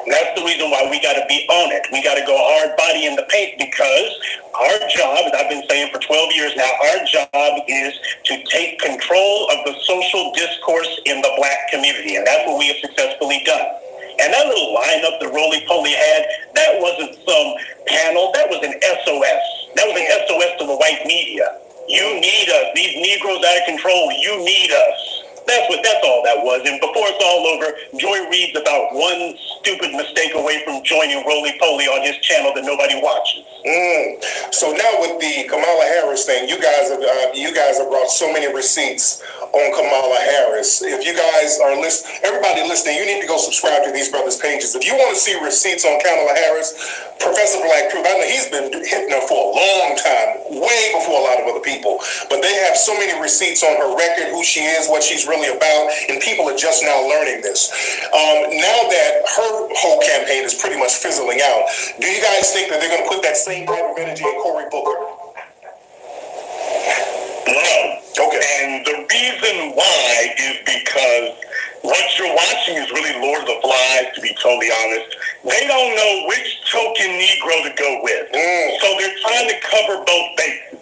And that's the reason why we got to be on it. We got to go hard body in the paint because our job, as I've been saying for 12 years now, our job is to take control of the social discourse in the black community. And that's what we have successfully done. And that little lineup that Roly-Poly had, that wasn't some panel. That was an SOS. That was an SOS to the white media. You need us. These Negroes out of control. You need us. That's all that was. And before it's all over, Joy Reid's about one stupid mistake away from joining Roly-Poly on his channel that nobody watches. So now with the Kamala Harris thing, you guys have brought so many receipts on Kamala Harris. If you guys are everybody listening, you need to go subscribe to these brothers' pages. If you want to see receipts on Kamala Harris, Professor Black Truth, I know he's been hitting her for a long time, way before a lot of other people. But they have so many receipts on her record, who she is, what she's really about, and people are just now learning this. Now that her whole campaign is pretty much fizzling out, do you guys think that they're going to put that same type of energy in Cory Booker? No. Okay. And the reason why is because what you're watching is really Lord of the Flies, to be totally honest. They don't know which token Negro to go with. So they're trying to cover both bases.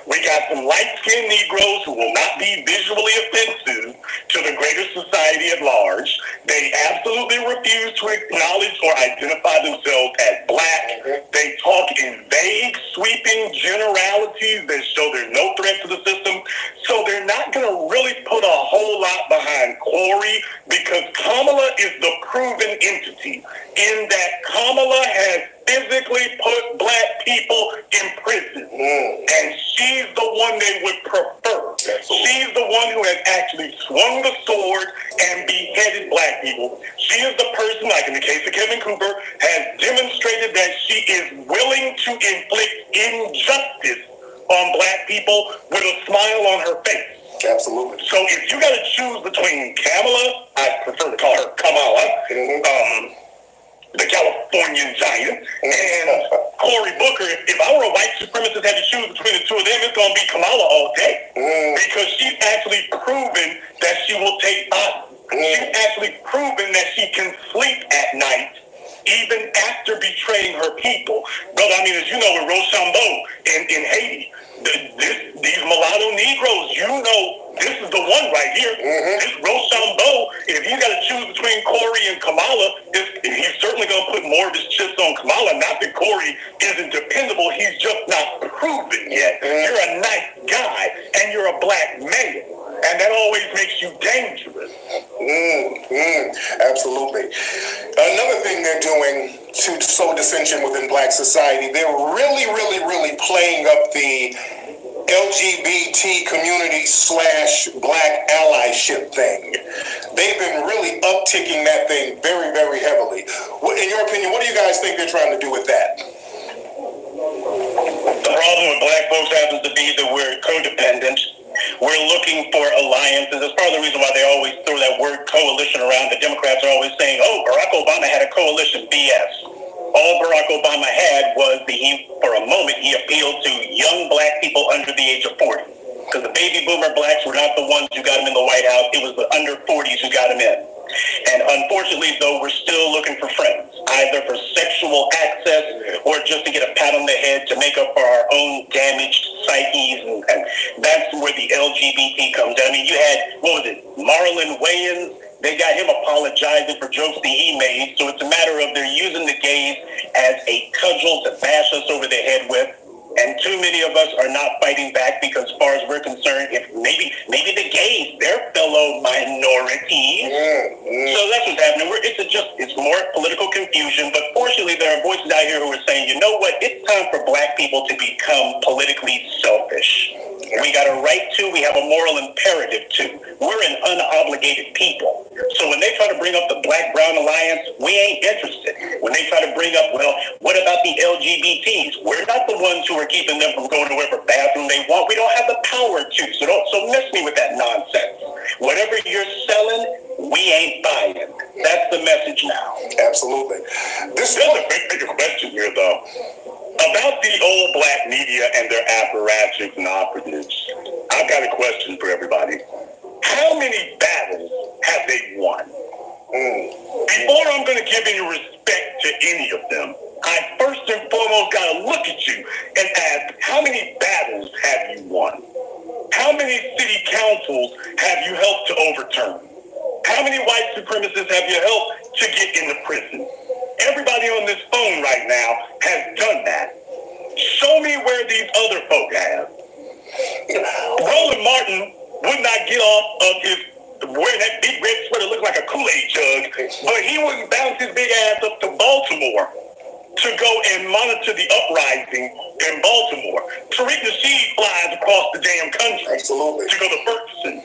We got some light-skinned Negroes who will not be visually offensive to the greater society at large. They absolutely refuse to acknowledge or identify themselves as black. They talk in vague, sweeping generalities that show there's no threat to the system. So they're not going to really put a whole lot behind Cory because Kamala is the proven entity in that Kamala has physically put black people in prison. And she's the one they would prefer. Absolutely. She's the one who has actually swung the sword and beheaded black people. She is the person, like in the case of Kevin Cooper, has demonstrated that she is willing to inflict injustice on on black people with a smile on her face. Absolutely. So if you got to choose between Kamala, I prefer to call her Kamala, the Californian giant, and Cory Booker, if I were a white supremacist had to choose between the two of them, it's going to be Kamala all day. Because she's actually proven that she will take us. She's actually proven that she can sleep at night, even after betraying her people. But I mean, as you know, with Rochambeau in Haiti, these mulatto Negroes, you know, this is the one right here. This Rochambeau, if he's got to choose between Cory and Kamala, he's certainly going to put more of his chips on Kamala. Not that Cory isn't dependable, he's just not proven yet. You're a nice guy, and you're a black male. And that always makes you dangerous. Absolutely. Another thing they're doing to sow dissension within black society, they're really playing up the LGBT community / black allyship thing. They've been really upticking that thing very heavily. In your opinion, what do you guys think they're trying to do with that? The problem with black folks happens to be that we're codependent. We're looking for alliances. That's part of the reason why they always throw that word coalition around. The Democrats are always saying, oh, Barack Obama had a coalition. BS. All Barack Obama had was for a moment, he appealed to young black people under the age of 40. Because the baby boomer blacks were not the ones who got him in the White House. It was the under 40s who got him in. And unfortunately, though, we're still looking for friends, either for sexual access or just to get a pat on the head to make up for our own damaged psyches. And that's where the LGBT comes in. I mean, you had, Marlon Wayans. They got him apologizing for jokes that he made. So it's a matter of they're using the gays as a cudgel to bash us over the head with. And too many of us are not fighting back because, as far as we're concerned, if maybe the gays, they're fellow minorities. So that's what's happening. It's more political confusion. But fortunately, there are voices out here who are saying, you know what? It's time for black people to become politically selfish. We got a right to, we have a moral imperative to. We're an unobligated people. So when they try to bring up the Black-Brown Alliance, we ain't interested. When they try to bring up, well, what about the LGBTs? We're not the ones who are keeping them from going to whatever bathroom they want. We don't have the power to. So miss me with that nonsense. Whatever you're selling, we ain't buying. That's the message now. Absolutely. There's a bigger question here, though. About the old black media and their apparatchiks and operatives, I've got a question for everybody. How many battles have they won? Before I'm going to give any respect to any of them, I first and foremost got to look at you and ask, how many battles have you won? How many city councils have you helped to overturn? How many white supremacists have you helped to get into prison? Everybody on this phone right now has done that. Show me where these other folk have. Roland Martin would not get off of his wearing that big red sweater looked like a Kool-Aid jug, but he wouldn't bounce his big ass up to Baltimore to go and monitor the uprising in Baltimore. Tariq Nasheed flies across the damn country to go to Ferguson.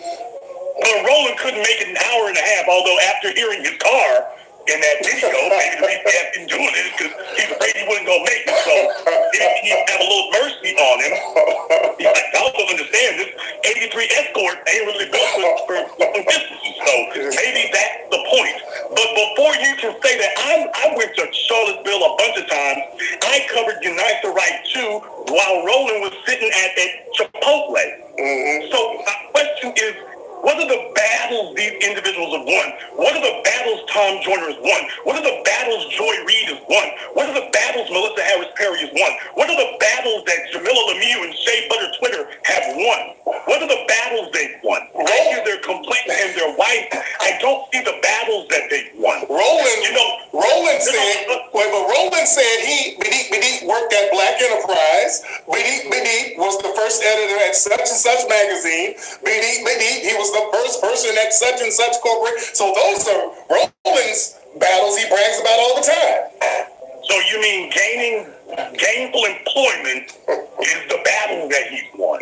But Roland couldn't make it an hour and a half, although after hearing his car in that video, maybe the reason he had been doing it because he's afraid he wasn't going to make it. So he have a little mercy on him. He's like, I don't understand this 83 Escort ain't really built for distances. So maybe that's the point. But before you can say that, I went to Charlottesville a bunch of times. I covered Unite the Right too while Roland was sitting at that Chipotle. So my question is, what are the battles these individuals have won? What are the battles Tom Joyner has won? What are the battles Joy Reid has won? What are the battles Melissa Harris Perry has won? What are the battles that Jamila Lemieux and Shea Butter Twitter have won? What are the battles they've won? I hear their complaints and their wife. I don't see the battles that they've won. Roland said he worked at Black Enterprise. Bidi was the first editor at such and such magazine. Bidi, he was the first person at such and such corporate. So those are Roland's battles he brags about all the time. So you mean gainful employment is the battle that he's won?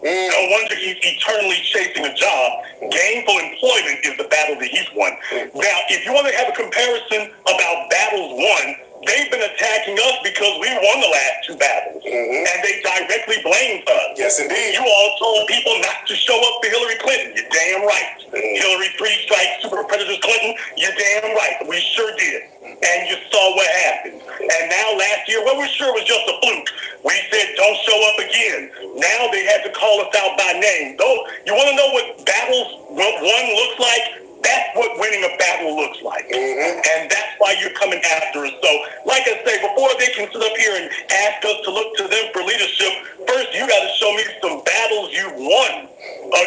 No wonder he's eternally chasing a job. Gainful employment is the battle that he's won. Now, if you want to have a comparison about battles won, they've been attacking us because we won the last 2 battles. And they directly blamed us. Yes, indeed. You all told people not to show up for Hillary Clinton. You're damn right. Hillary 3 strikes super predators Clinton. You're damn right. We sure did. And you saw what happened. And now last year, well, we're sure it was just a fluke. We said, don't show up again. Now they had to call us out by name. Though, you want to know what battles one looks like? That's what winning a battle looks like. And that's why you're coming after us. So, like I say, before they can sit up here and ask us to look to them for leadership, first you got to show me some battles you've won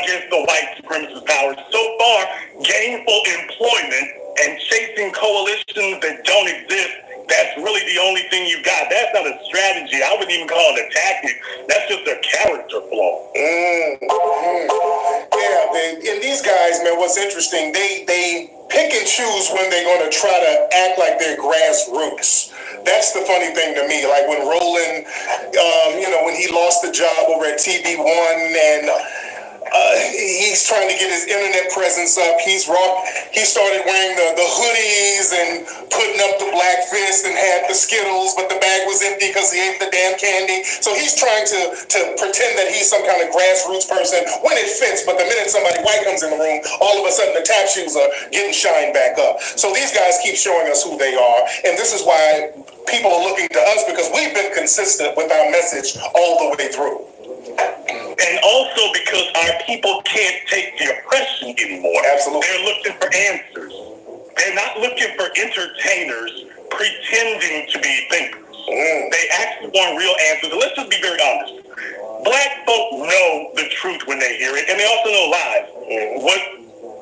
against the white supremacist powers. So far, gainful employment and chasing coalitions that don't exist, that's really the only thing you got. That's not a strategy. I wouldn't even call it a tactic. That's just a character flaw. Yeah, and these guys, man, what's interesting, they pick and choose when they're going to try to act like they're grassroots. That's the funny thing to me. Like when Roland, when he lost the job over at TV1 and he's trying to get his internet presence up. He started wearing the hoodies and putting up the black fist and had the Skittles, but the bag was empty because he ate the damn candy. So he's trying to pretend that he's some kind of grassroots person when it fits, but the minute somebody white comes in the room, all of a sudden the tap shoes are getting shined back up. So these guys keep showing us who they are, and this is why people are looking to us, because we've been consistent with our message all the way through. And also because our people can't take the oppression anymore. Absolutely. They're looking for answers. They're not looking for entertainers pretending to be thinkers. They actually want real answers. And let's just be very honest. Black folk know the truth when they hear it, and they also know lies. What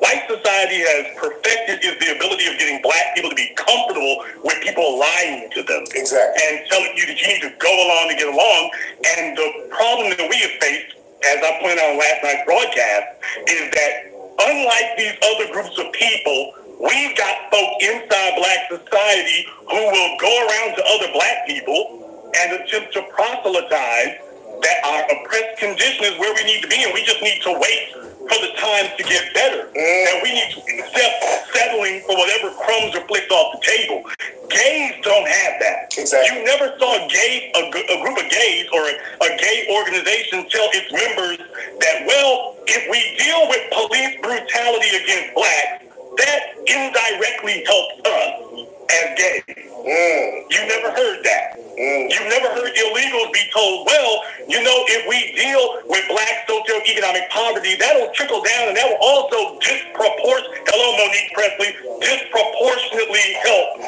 white society has perfected is the ability of getting black people to be comfortable with people lying to them. Exactly. And telling you that you need to go along to get along. And the problem that we have faced, as I pointed out on last night's broadcast, is that unlike these other groups of people, we've got folk inside black society who will go around to other black people and attempt to proselytize that our oppressed condition is where we need to be, and we just need to wait for the times to get better. And we need to accept settling for whatever crumbs are flicked off the table. Gays don't have that. Exactly. You never saw a group of gays or a gay organization tell its members that, well, if we deal with police brutality against blacks, that indirectly helps us as gays. You never heard that. You've never heard illegals be told, well, if we deal with black socioeconomic poverty, that'll trickle down and that will also disproportionately help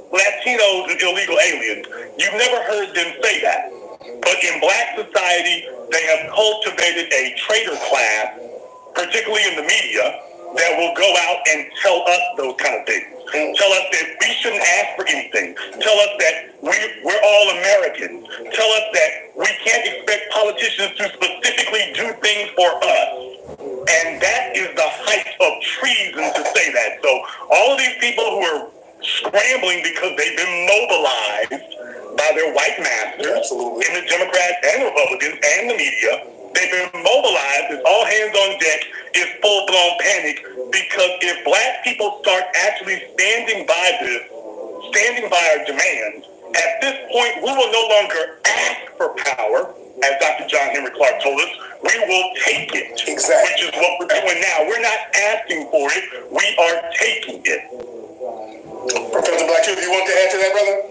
Latinos and illegal aliens. You've never heard them say that. But in black society, they have cultivated a traitor class, particularly in the media, that will go out and tell us those kind of things. Tell us that we shouldn't ask for anything. Tell us that we're all Americans. Tell us that we can't expect politicians to specifically do things for us. And that is the height of treason to say that. So all of these people who are scrambling because they've been mobilized by their white masters, absolutely, in the Democrats and Republicans and the media, they've been mobilized. It's all hands on deck. It's full-blown panic, because if black people start actually standing by our demands, at this point, we will no longer ask for power, as Dr. John Henry Clark told us. We will take it, exactly, which is what we're doing now. We're not asking for it. We are taking it. Professor Black, do you want to add to that, brother?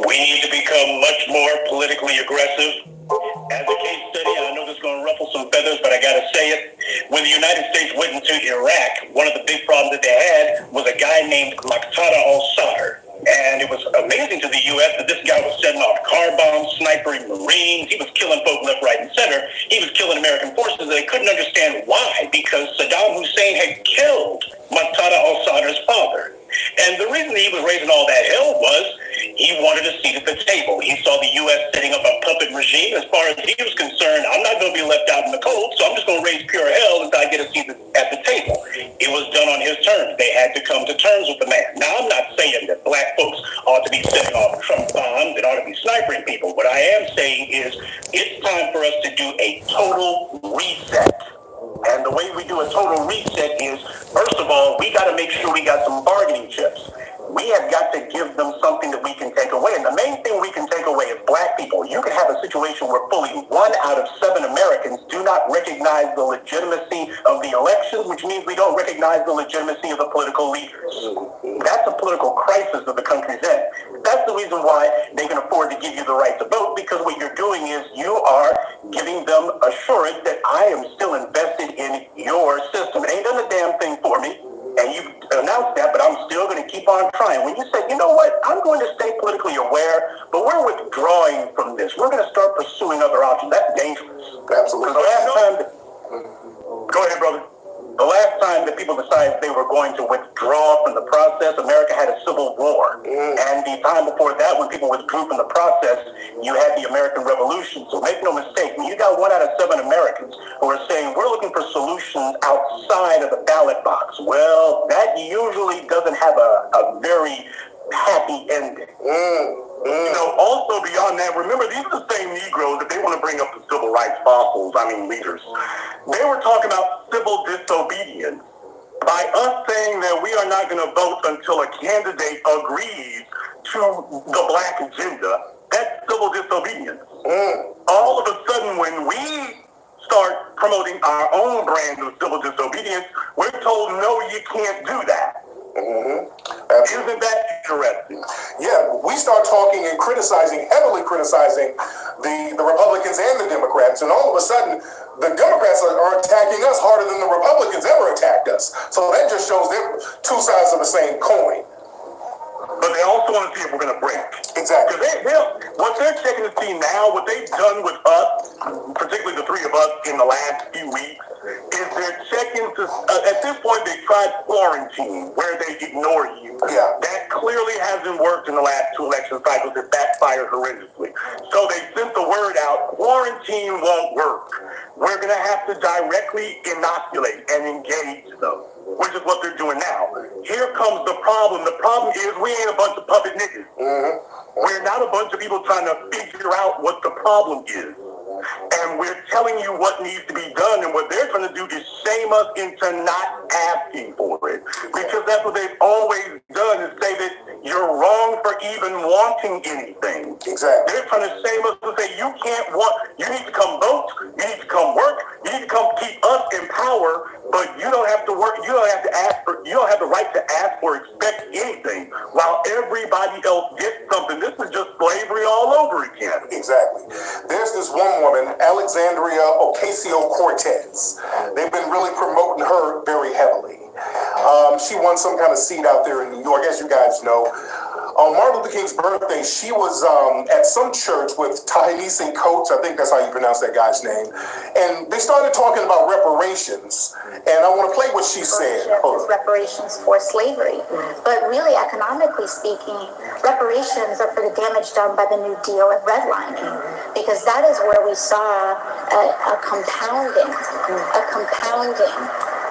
We need to become much more politically aggressive. As a case study, I know this is going to ruffle some feathers, but I got to say it. When the United States went into Iraq, one of the big problems that they had was a guy named Muqtada al-Sadr. And it was amazing to the U.S. that this guy was setting off car bombs, snipering Marines. He was killing folk left, right, and center. He was killing American forces, and they couldn't understand why, because Saddam Hussein had killed Muqtada al-Sadr's father. And the reason he was raising all that hell was he wanted a seat at the table. He saw the U.S. setting up a puppet regime. As far as he was concerned, I'm not going to be left out in the cold, so I'm just going to raise pure hell until I get a seat at the table. It was done on his terms. They had to come to terms with the man. Now, I'm not saying that black folks ought to be setting off Trump bombs and ought to be sniping people. What I am saying is it's time for us to do a total reset. And the way we do a total reset is, first of all, we got to make sure we got some bargaining chips. We have got to give them something that we can take away. And the main thing we can take away is black people. You can have a situation where fully 1 out of 7 Americans do not recognize the legitimacy of the elections, which means we don't recognize the legitimacy of the political leaders. That's a political crisis that the country's in. That's the reason why they can afford to give you the right to vote, because what you're doing is you are giving them assurance that I am still invested in your system. It ain't done a damn thing for me. And you announced that, but I'm still going to keep on trying. When you say, you know what, I'm going to stay politically aware, but we're withdrawing from this. We're going to start pursuing other options. That's dangerous. Absolutely. Go ahead, brother. The last time that people decided they were going to withdraw from the process, America had a civil war. And the time before that, when people withdrew from the process, you had the American Revolution. So make no mistake, when you got 1 out of 7 Americans who are saying, we're looking for solutions outside of the ballot box, well, that usually doesn't have a very happy ending. You know, also beyond that, remember, these are the same Negroes that they want to bring up the civil rights leaders. They were talking about civil disobedience by us saying that we are not going to vote until a candidate agrees to the black agenda. That's civil disobedience. All of a sudden, when we start promoting our own brand of civil disobedience, we're told, no, you can't do that. Isn't that interesting? Yeah, we start talking and heavily criticizing the Republicans and the Democrats, and all of a sudden, the Democrats are attacking us harder than the Republicans ever attacked us. So that just shows they're two sides of the same coin. But they also want to see if we're going to break. Exactly. What they're checking to see now, what they've done with us, particularly the three of us in the last few weeks, is they're checking to, at this point, they tried quarantine, where they ignore you. Yeah. That clearly hasn't worked in the last 2 election cycles. It backfired horrendously. So they sent the word out, quarantine won't work. We're going to have to directly inoculate and engage them, which is what they're doing now. Here comes the problem. The problem is we ain't a bunch of puppet niggas. We're not a bunch of people trying to figure out what the problem is. And we're telling you what needs to be done, and what they're trying to do is shame us into not asking for it. Because that's what they've always done, is say that you're wrong for even wanting anything. Exactly. They're trying to shame us to say you need to come vote, you need to come work, you need to come keep us in power, but you don't have to work, you don't have to ask for, you don't have the right to ask or expect anything while everybody else gets something. This is just slavery all over again. Exactly. There's this one woman, Alexandria Ocasio-Cortez. They've been really promoting her very heavily. She won some kind of seat out there in New York, as you guys know. On Martin Luther King's birthday, she was at some church with Ta-Nehisi Coates, I think that's how you pronounce that guy's name, and they started talking about reparations, and I want to play what she said. Reparations for slavery, but really, economically speaking, reparations are for the damage done by the New Deal and redlining, because that is where we saw a compounding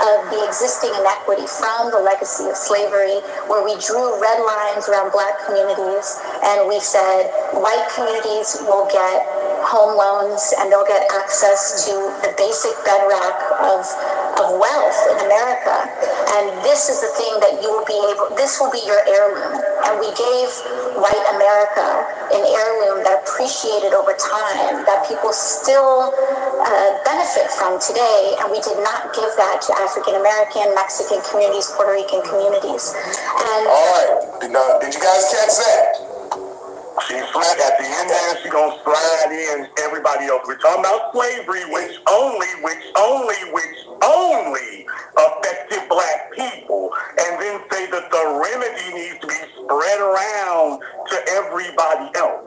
of the existing inequity from the legacy of slavery, where we drew red lines around black communities and we said white communities will get home loans and they'll get access to the basic bedrock of wealth in America. And this is the thing that this will be your heirloom. And we gave white America an heirloom that appreciated over time, that people still benefit from today, and we did not give that to African American, Mexican communities, Puerto Rican communities. And all right, now, did you guys catch that? She's flat at the end there, she's gonna slide in everybody else. We're talking about slavery, which only affected black people, and then say that the remedy needs to be spread around to everybody else.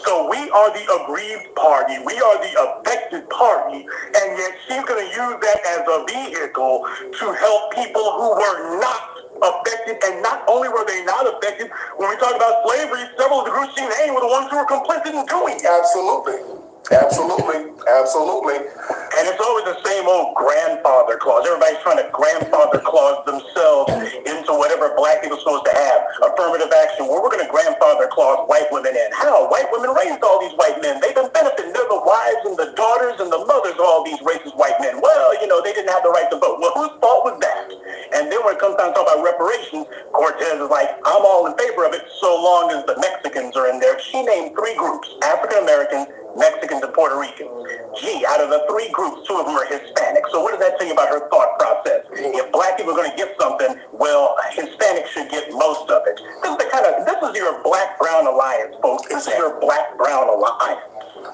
So we are the aggrieved party, we are the affected party, and yet she's going to use that as a vehicle to help people who were not affected. And not only were they not affected, when we talk about slavery, several of the groups she named were the ones who were complicit in doing it. Absolutely. And it's always the same old grandfather clause. Everybody's trying to grandfather clause themselves into whatever black people are supposed to have. Affirmative action. Well, we're going to grandfather clause white women in. How? White women raised all these white men. They've been benefiting. They're the wives and the daughters and the mothers of all these racist white men. Well, they didn't have the right to vote. Well, whose fault was that? And then when it comes down to talk about reparations, immigration. Cortez is like, I'm all in favor of it so long as the Mexicans are in there. She named 3 groups: African American, Mexicans, and Puerto Ricans. Gee, out of the 3 groups, 2 of them are Hispanic. So what does that tell you about her thought process? If black people are going to get something, well, Hispanics should get most of it. This is your black-brown alliance, folks. This is your black-brown alliance.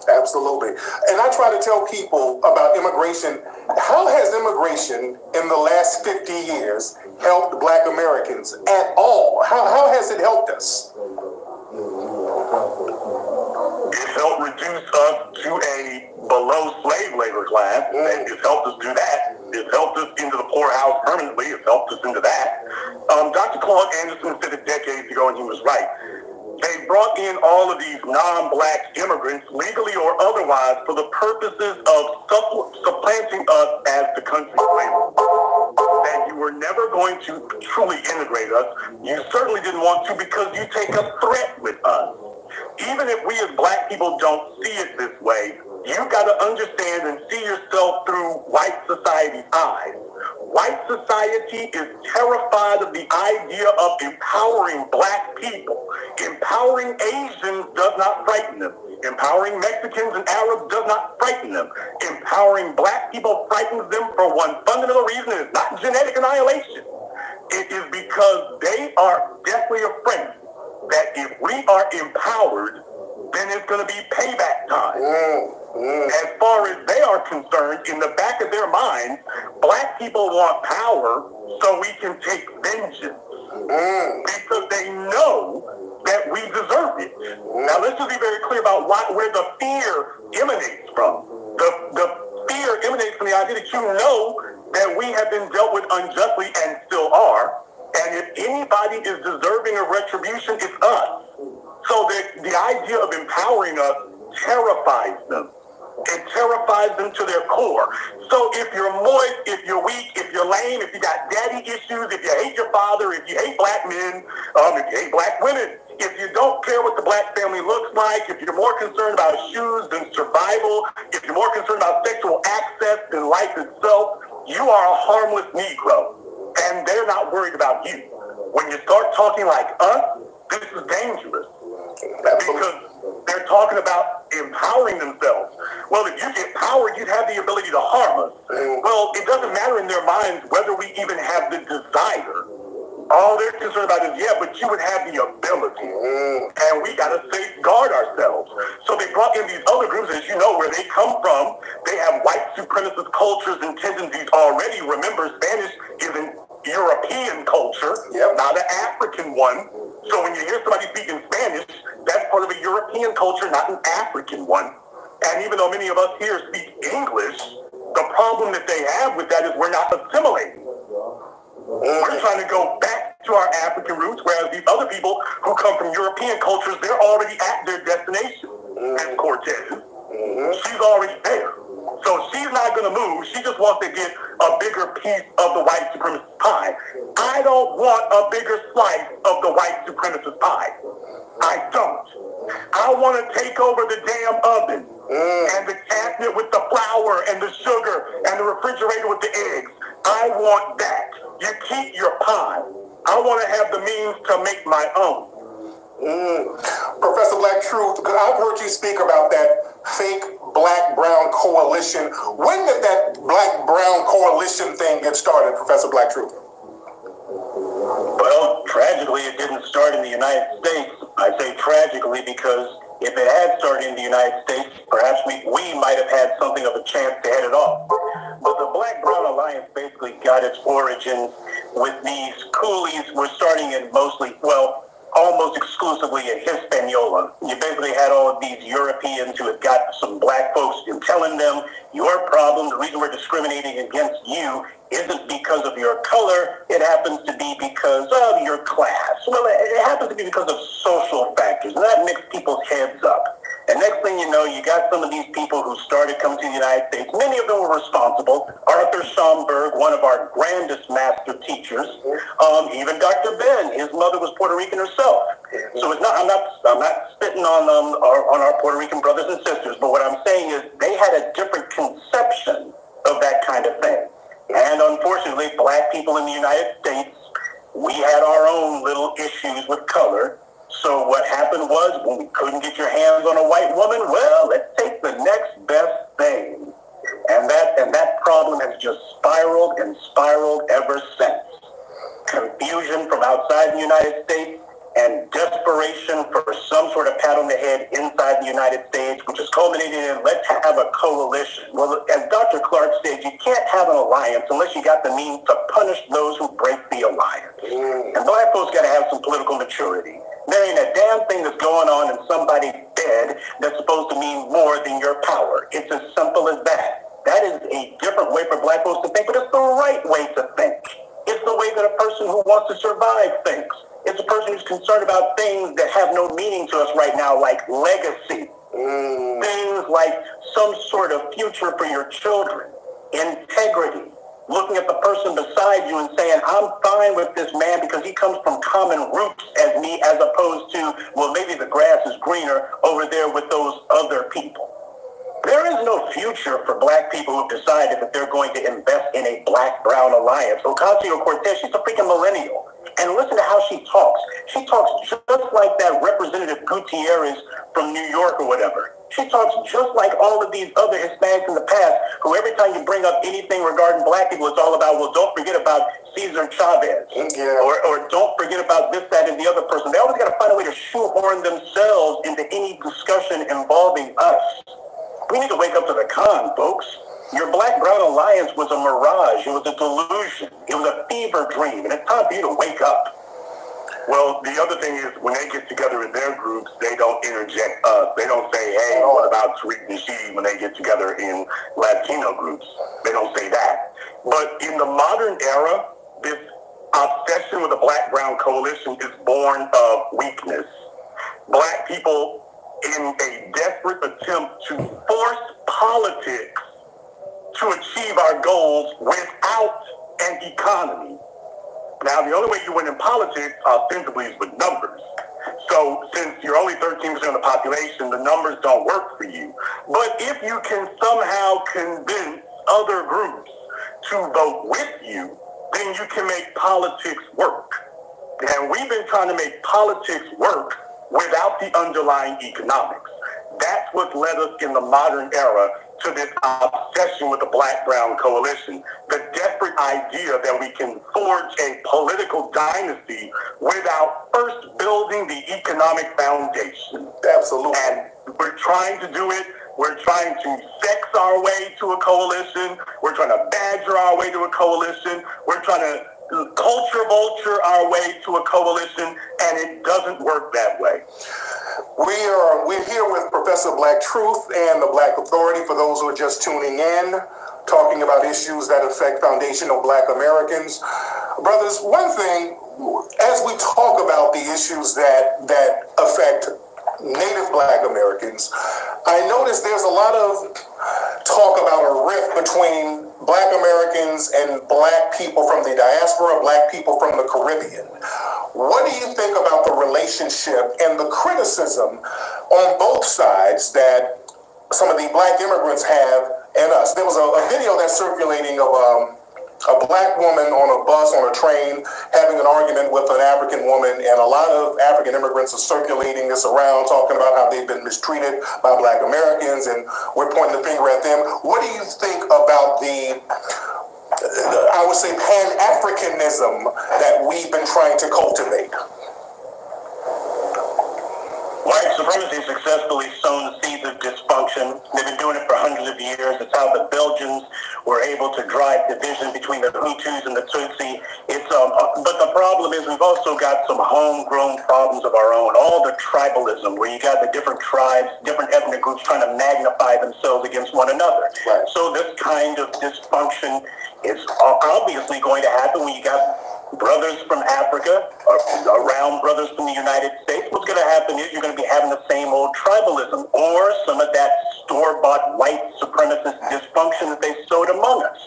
Absolutely. And I try to tell people about immigration. How has immigration in the last 50 years helped black Americans at all? How has it helped us? It's helped reduce us to a below slave labor class. And it's helped us do that. It's helped us into the poorhouse permanently. It's helped us into that. Dr. Claude Anderson said it decades ago, and he was right. They brought in all of these non-black immigrants, legally or otherwise, for the purposes of supplanting us as the country's labor. That you were never going to truly integrate us. You certainly didn't want to because you take a threat with us. Even if we as black people don't see it this way, you've got to understand and see yourself through white society's eyes. White society is terrified of the idea of empowering black people. Empowering Asians does not frighten them. Empowering Mexicans and Arabs does not frighten them. Empowering black people frightens them for one fundamental reason, and it's not genetic annihilation. It is because they are deathly afraid that if we are empowered, then it's going to be payback time. As far as they are concerned, in the back of their minds, black people want power so we can take vengeance. Because they know that we deserve it. Now, let's just be very clear about where the fear emanates from. The fear emanates from the idea that you know that we have been dealt with unjustly and still are. And if anybody is deserving of retribution, it's us. So the idea of empowering us terrifies them. It terrifies them to their core. So if you're moist, if you're weak, if you're lame, if you got daddy issues, if you hate your father, if you hate black men, if you hate black women, if you don't care what the black family looks like, if you're more concerned about shoes than survival, if you're more concerned about sexual access than life itself, you are a harmless Negro. And they're not worried about you. When you start talking like us, this is dangerous. Because they're talking about empowering themselves. Well, if you get power, you'd have the ability to harm us. Well, it doesn't matter in their minds whether we even have the desire. All they're concerned about is, yeah, but you would have the ability. And we got to safeguard ourselves. So they brought in these other groups, as you know, where they come from. They have white supremacist cultures and tendencies already. Remember, Spanish is an European culture, not an African one. So when you hear somebody speaking Spanish, that's part of a European culture, not an African one. And even though many of us here speak English, the problem that they have with that is we're not assimilating. We're trying to go back to our African roots, whereas these other people who come from European cultures, they're already at their destination. And Cortez, she's already there. So she's not going to move. She just wants to get a bigger piece of the white supremacist pie. I don't want a bigger slice of the white supremacist pie. I don't. I want to take over the damn oven and the cabinet with the flour and the sugar and the refrigerator with the eggs. I want that. You keep your pie. I want to have the means to make my own. Professor Black Truth, I've heard you speak about that fake black-brown coalition. When did that black-brown coalition thing get started, Professor Black Truth? Well, tragically, it didn't start in the United States. I say tragically because if it had started in the United States, perhaps we might have had something of a chance to head it off. But the Black-Brown Alliance basically got its origin with these coolies. We're starting in almost exclusively at Hispaniola. You basically had all of these Europeans who had got some black folks and telling them, your problem, the reason we're discriminating against you isn't because of your color, it happens to be because of your class. Well, it happens to be because of social factors, and that mixed people's heads up. And next thing you know, you got some of these people who started coming to the United States. Many of them were responsible. Arthur Schomburg, one of our grandest master teachers. Even Dr. Ben, his mother was Puerto Rican herself. So it's not. I'm not spitting on our Puerto Rican brothers and sisters. But what I'm saying is they had a different conception of that kind of thing. And unfortunately, black people in the United States we had our own little issues with color. So what happened was, when we couldn't get your hands on a white woman, well, let's take the next best thing. And that problem has just spiraled and spiraled ever since. Confusion from outside the United States and desperation for some sort of pat on the head inside the United States, which is culminating in, let's have a coalition. Well, as Dr. Clark said, you can't have an alliance unless you got the means to punish those who break the alliance. And black folks got to have some political maturity. There ain't a damn thing that's going on in somebody's bed that's supposed to mean more than your power. It's as simple as that. That is a different way for black folks to think, but it's the right way to think. It's the way that a person who wants to survive thinks. It's a person who's concerned about things that have no meaning to us right now, like legacy. Things like some sort of future for your children, integrity. Looking at the person beside you and saying, I'm fine with this man because he comes from common roots as me, as opposed to, well, maybe the grass is greener over there with those other people. There is no future for black people who've decided that they're going to invest in a black-brown alliance. Ocasio-Cortez, she's a freaking millennial. And listen to how she talks. She talks just like that Representative Gutierrez from New York or whatever. She talks just like all of these other Hispanics in the past, who every time you bring up anything regarding black people, it's all about, well, don't forget about Cesar Chavez. Or don't forget about this, that, and the other person. They always got to find a way to shoehorn themselves into any discussion involving us. We need to wake up to the con, folks. Your black-brown alliance was a mirage. It was a delusion. It was a fever dream. And it's time for you to wake up. Well, the other thing is, when they get together in their groups, they don't interject us. They don't say, hey, what about Tariq Nasheed when they get together in Latino groups? They don't say that. But in the modern era, this obsession with the black-brown coalition is born of weakness. Black people, in a desperate attempt to force politics to achieve our goals without an economy. Now, the only way you win in politics, ostensibly, is with numbers. So, since you're only 13% of the population, the numbers don't work for you. But if you can somehow convince other groups to vote with you, then you can make politics work. And we've been trying to make politics work without the underlying economics. That's what led us in the modern era to this obsession with the black-brown coalition. The desperate idea that we can forge a political dynasty without first building the economic foundation. Absolutely. And we're trying to do it. We're trying to sex our way to a coalition. We're trying to badger our way to a coalition. We're trying to culture vulture our way to a coalition, and it doesn't work that way. We're here with Professor Black Truth and the Black Authority, for those who are just tuning in, talking about issues that affect foundational Black Americans. Brothers, one thing, as we talk about the issues that affect Native Black Americans, I notice there's a lot of talk about a rift between Black Americans and Black people from the diaspora, Black people from the Caribbean. What do you think about the relationship and the criticism on both sides that some of the Black immigrants have and us? There was a video that's circulating of a Black woman on a bus, on a train, having an argument with an African woman, and a lot of African immigrants are circulating this around, talking about how they've been mistreated by Black Americans, and we're pointing the finger at them. What do you think about the, I would say, Pan-Africanism that we've been trying to cultivate? White supremacy successfully sown the seeds of dysfunction. They've been doing it for hundreds of years. It's how the Belgians were able to drive division between the Hutus and the Tutsi. But the problem is we've also got some homegrown problems of our own. All the tribalism, where you got the different tribes, different ethnic groups trying to magnify themselves against one another. Right. So this kind of dysfunction is obviously going to happen when you got brothers from Africa around brothers from the United States. What's going to happen is you're going to be having the same old tribalism, or some of that store-bought white supremacist dysfunction that they sowed among us.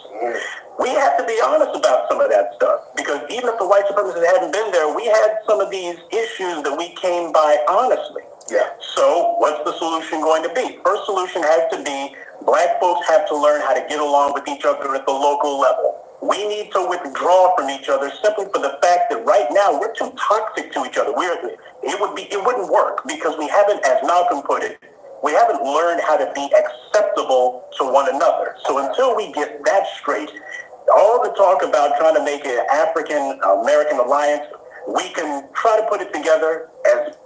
We have to be honest about some of that stuff, because even if the white supremacists hadn't been there, we had some of these issues that we came by honestly. Yeah. So what's the solution going to be? First solution has to be Black folks have to learn how to get along with each other at the local level. We need to withdraw from each other simply for the fact that right now we're too toxic to each other. It wouldn't work because we haven't, as Malcolm put it, we haven't learned how to be acceptable to one another. So until we get that straight, all the talk about trying to make an African-American alliance, we can try to put it together as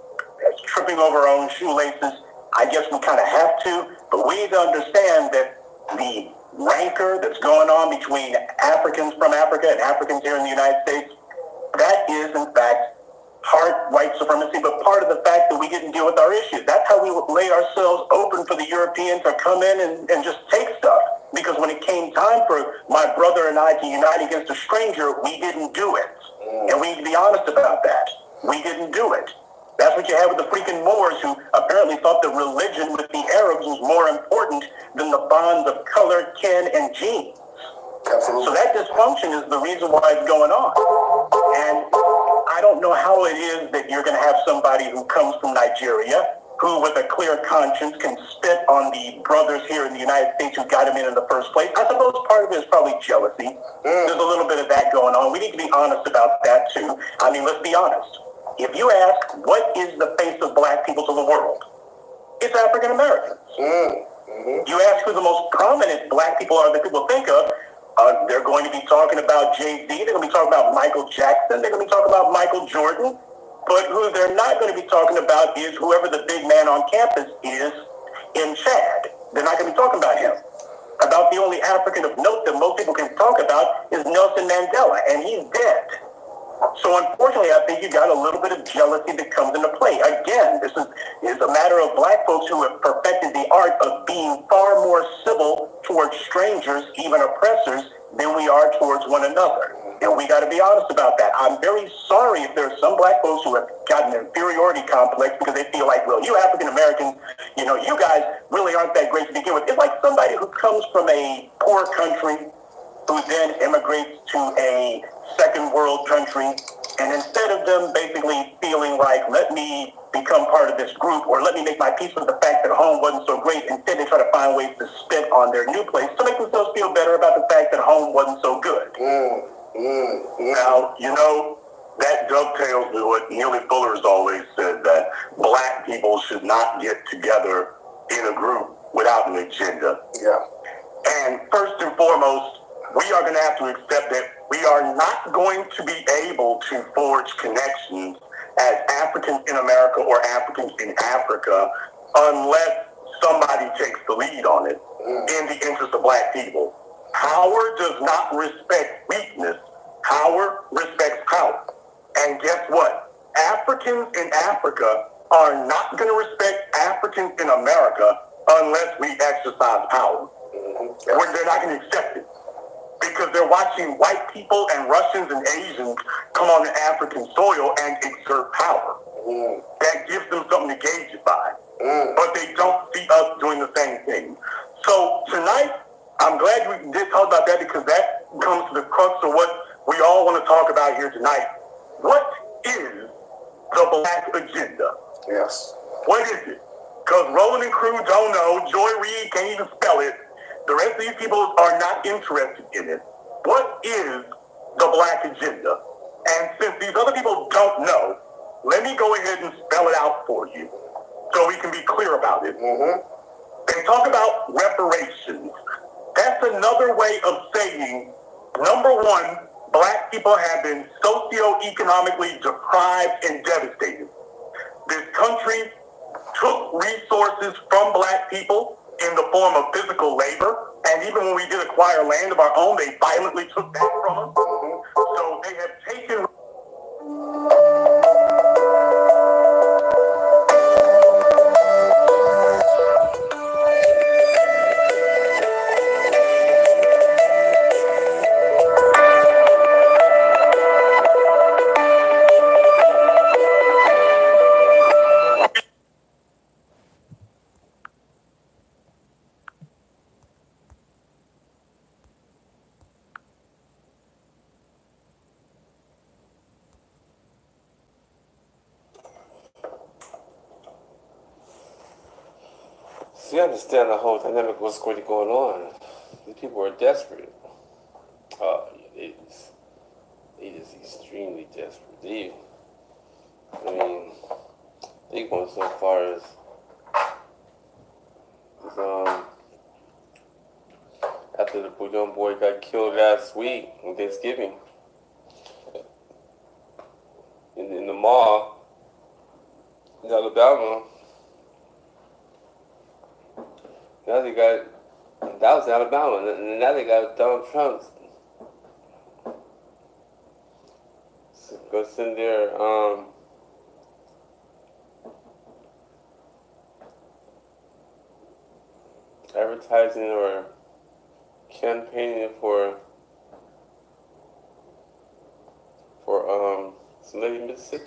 tripping over our own shoelaces. I guess we kind of have to, but we need to understand that the rancor that's going on between Africans from Africa and Africans here in the United States, that is, in fact, part white supremacy, but part of the fact that we didn't deal with our issues. That's how we would lay ourselves open for the Europeans to come in and just take stuff. Because when it came time for my brother and I to unite against a stranger, we didn't do it. And we need to be honest about that. We didn't do it. That's what you had with the freaking Moors, who apparently thought that religion with the Arabs was more important than the bonds of color, kin, and genes. Absolutely. So that dysfunction is the reason why it's going on. And I don't know how it is that you're going to have somebody who comes from Nigeria, who with a clear conscience can spit on the brothers here in the United States who got him in the first place. I suppose part of it is probably jealousy. There's a little bit of that going on. We need to be honest about that too. I mean, let's be honest. If you ask, what is the face of black people to the world? It's African Americans. You ask who the most prominent black people are that people think of, they're going to be talking about Jay-Z, they're going to be talking about Michael Jackson, they're going to be talking about Michael Jordan, but who they're not going to be talking about is whoever the big man on campus is in Chad. They're not going to be talking about him. About the only African of note that most people can talk about is Nelson Mandela, and he's dead. So unfortunately, I think you got a little bit of jealousy that comes into play. Again, this is a matter of black folks who have perfected the art of being far more civil towards strangers, even oppressors, than we are towards one another. And we got to be honest about that. I'm very sorry if there's some black folks who have gotten an inferiority complex because they feel like, well, you African Americans, you guys really aren't that great to begin with. It's like somebody who comes from a poor country who then immigrates to a second world country, and instead of them basically feeling like, let me become part of this group, or let me make my peace with the fact that home wasn't so great, instead they try to find ways to spit on their new place to make themselves feel better about the fact that home wasn't so good. Now, that dovetails with what Neely Fuller has always said, that black people should not get together in a group without an agenda. Yeah. And first and foremost, we are going to have to accept that we are not going to be able to forge connections as Africans in America or Africans in Africa unless somebody takes the lead on it in the interest of black people. Power does not respect weakness. Power respects power. And guess what? Africans in Africa are not going to respect Africans in America unless we exercise power. They're not going to accept it. Because they're watching white people and Russians and Asians come on the African soil and exert power. That gives them something to gauge it by. But they don't see us doing the same thing. So tonight, I'm glad we did talk about that because that comes to the crux of what we all want to talk about here tonight. What is the black agenda? Yes. What is it? Because Roland and crew don't know. Joy Reid can't even spell it. The rest of these people are not interested in it. What is the black agenda? And since these other people don't know, let me go ahead and spell it out for you so we can be clear about it. They talk about reparations. That's another way of saying, number one, black people have been socioeconomically deprived and devastated. This country took resources from black people in the form of physical labor, and even when we did acquire land of our own, they violently took that from us. So they have taken... So you understand the whole dynamic of what's going on. These people are desperate. they just extremely desperate. They going so far as after the young boy got killed last week on Thanksgiving in the mall in Alabama. Now they got, that was Alabama, and now they got Donald Trump go send their advertising or campaigning for some lady in Mississippi.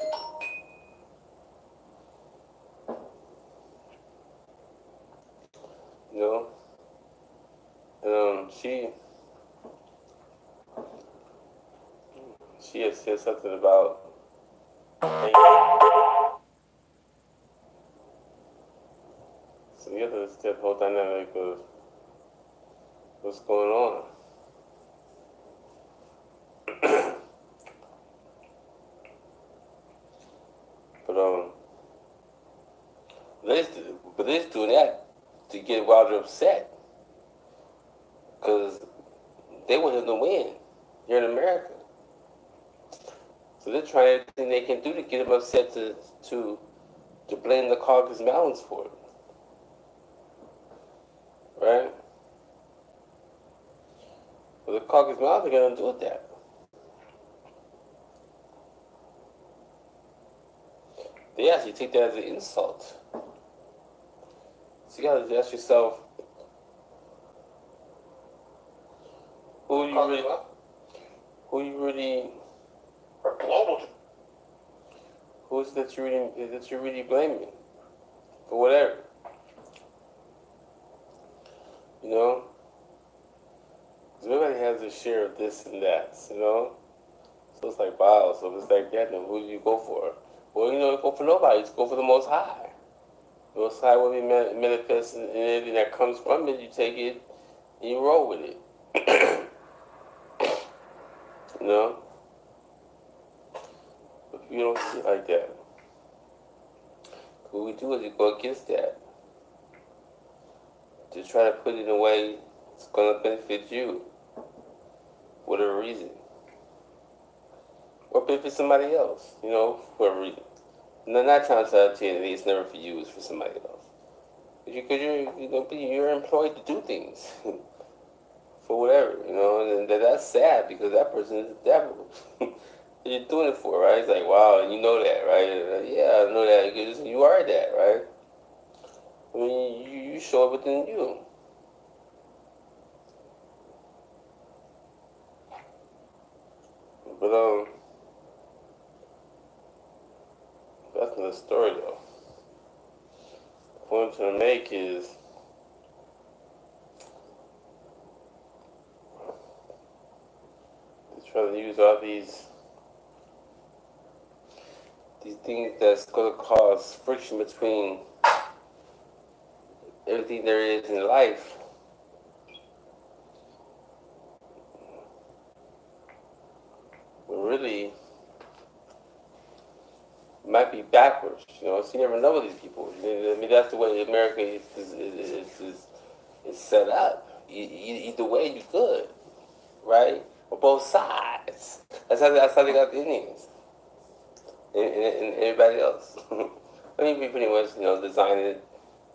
You know? And she had said something about so you have to understand the whole dynamic of what's going on. But they're just doing that to get Wilder upset. Because they want him to win here in America. So they're trying everything they can do to get him upset to blame the Caucasus Mountains for it. Right? Well, the Caucasus Mountains are going to do that. They actually take that as an insult. So you got to ask yourself, who you really who's that you're really blaming for whatever, you know? Because everybody has a share of this and that, you know. So it's like, wow. So if it's like that, then who do you go for? Well, you know, go for nobody. Just go for the Most High. The Most High will be manifest in anything that comes from it. You take it and you roll with it. You know? But you don't see it like that. What we do is we go against that. To try to put it in a way that's going to benefit you. For whatever reason. Or benefit somebody else, you know, for whatever reason. And then 9 times out of 10, it's never for you, it's for somebody else. Because you're employed to do things. For whatever, you know, and that's sad because that person is the devil. You're doing it for, right? It's like, wow, and you know that, right? Yeah, I know that because you are that, right? I mean, you show it within you. But that's another story, though. The point I'm trying to make is trying to use all these things that's going to cause friction between everything there is in life. But really, it might be backwards, you know. So you never know with these people. I mean, that's the way America is set up. Either way, you good, right? On both sides. That's how they got the Indians and everybody else. I mean, we pretty much, you know, designed it,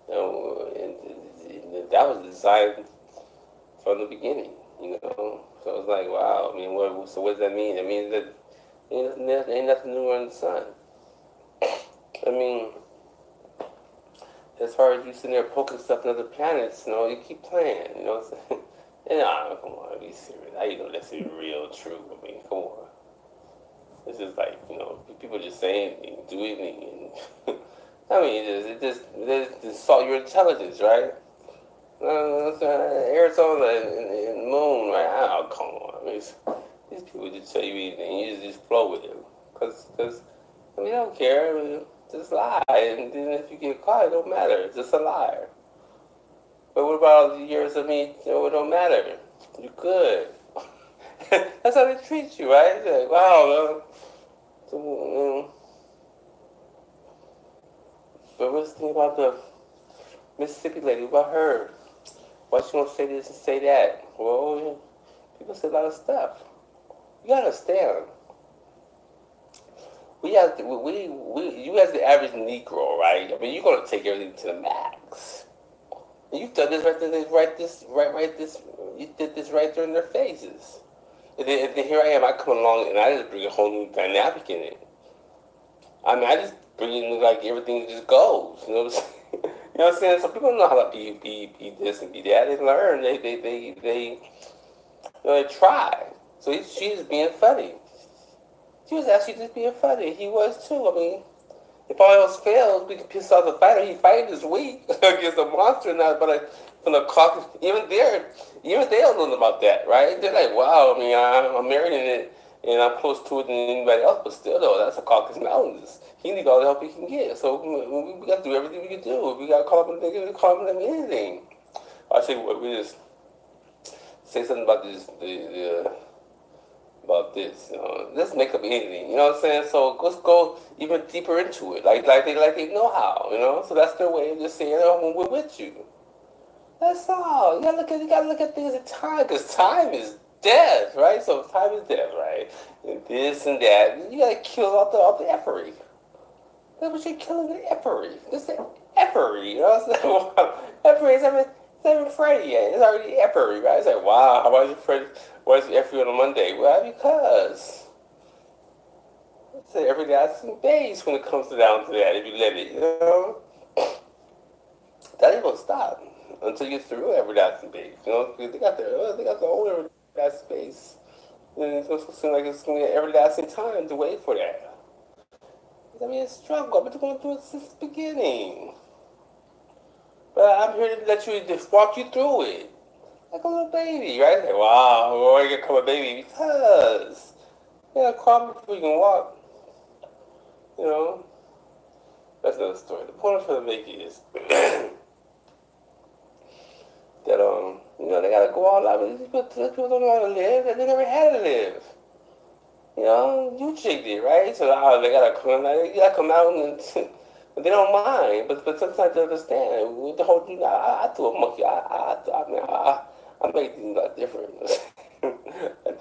you know, and that was designed from the beginning, you know. So it's like, wow. I mean, what does that mean? It means that ain't nothing new under the sun. I mean, as far as you sitting there poking stuff in other planets, you know, you keep playing, you know what I'm saying? Nah, come on, be serious. How you know that's real true? I mean, come on. It's just like, you know, people just say anything, do anything. And I mean, it just insult your intelligence, right? Arizona and Moon, right? Oh, come on. I mean, these people just tell you anything. You just flow with it. Because I mean, I don't care. I mean, just lie. And then if you get caught, it don't matter. It's just a liar. But what about all the years of me? You know, it don't matter. You're good. That's how they treat you, right? It's like, wow. But what's the thing about the Mississippi lady? What about her? Why she want to say this and say that? Well, people say a lot of stuff. You gotta understand. You as the average Negro, right? I mean, you're gonna take everything to the max. And you've done this you did this right there in their faces. And then here I am, I come along and I just bring a whole new dynamic in it. I mean, I just bring in like everything just goes. You know what I'm saying? You know what I'm saying? So people don't know how to be this and be that. They learn. They try. So she's being funny. She was actually just being funny. He was too. I mean, if all else fails, we can piss off the fighter. He fighting this week against a monster now, but from the caucus, even they don't know about that, right? They're like, wow. I mean, I'm married in it, and I'm close to it than anybody else, but still, though, that's a Caucasus Mountains. He needs all the help he can get. So we got to do everything we can do. If we got to call up and call him anything. I say, we just say something about this, let's make up anything, you know what I'm saying? So let's go even deeper into it, like they know how, So that's their way of just saying, we're with you. That's all. You gotta look at things at time, because time is death, right? So time is death, right? And this and that, you gotta kill all the effery. That's what you're killing, the effery. Just the effery, you know what I'm saying? Effery is it's not even Friday yet. It's already effery, right? It's like, wow, why is it effery on a Monday? Well, because it's an everlasting base when it comes down to that, if you let it, That ain't gonna stop until you get through everlasting base, They got their own everlasting base. And it's gonna seem like it's gonna be an everlasting time to wait for that. I mean, it's a struggle. I've been going through it since the beginning. But I'm here to let you just walk you through it. Like a little baby, right? Like, wow, why are you gonna call a baby? Because you gotta crawl before you can walk. That's another story. The point I'm trying to make is that they gotta go all out. These people don't know how to live, and they never had to live. You jigged it, right? So they gotta come out. You gotta come out and they don't mind, but sometimes they understand. With the whole thing, I threw a monkey. I made things a lot different. I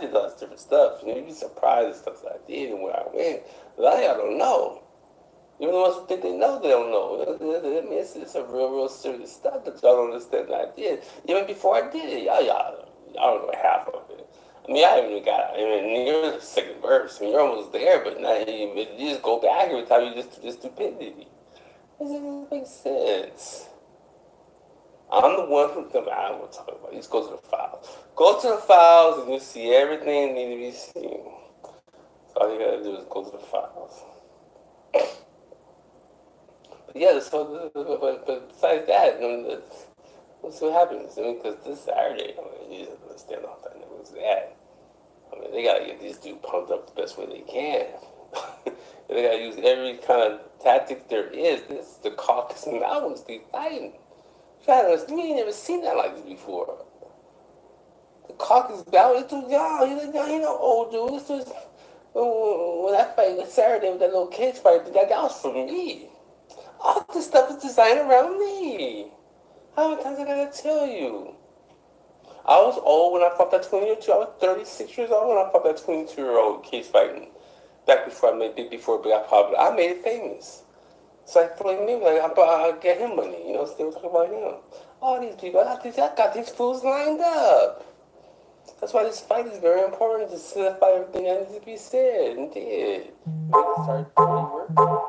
did lots of different stuff. You'd be surprised at stuff that I did and where I went. A lot of y'all don't know. Even the ones who think they know, they don't know. I mean, it's a real serious stuff that y'all don't understand that I did. Even before I did it, y'all don't know half of it. I mean, I haven't even got, you're the second verse. I mean, you're almost there, but now you just go back every time you just do stupidity. This doesn't make sense. I'm the one who, I don't want to talk about it. Just go to the files. Go to the files and you see everything that needs to be seen. So all you gotta do is go to the files. But yeah, but besides that, let's see what happens. Because this Saturday, you just understand all that. What's that? They gotta get these dudes pumped up the best way they can. They gotta use every kind of tactic there is. This is the Caucasus Mountains they fighting. You ain't never seen that like this before. The Caucasus Mountains, dude, he no old dude. This was when I fight Saturday with that little kids fight. That was for me. All this stuff is designed around me. How many times I gotta tell you? I was old when I fought that 22. I was 36 years old when I fought that 22-year-old cage fighting. Back before it got popular. I made it famous. So I thought me, I'll get him money. Still talking about him. All these people, I got these fools lined up. That's why this fight is very important, to solidify everything that needs to be said and did. Make it start really working.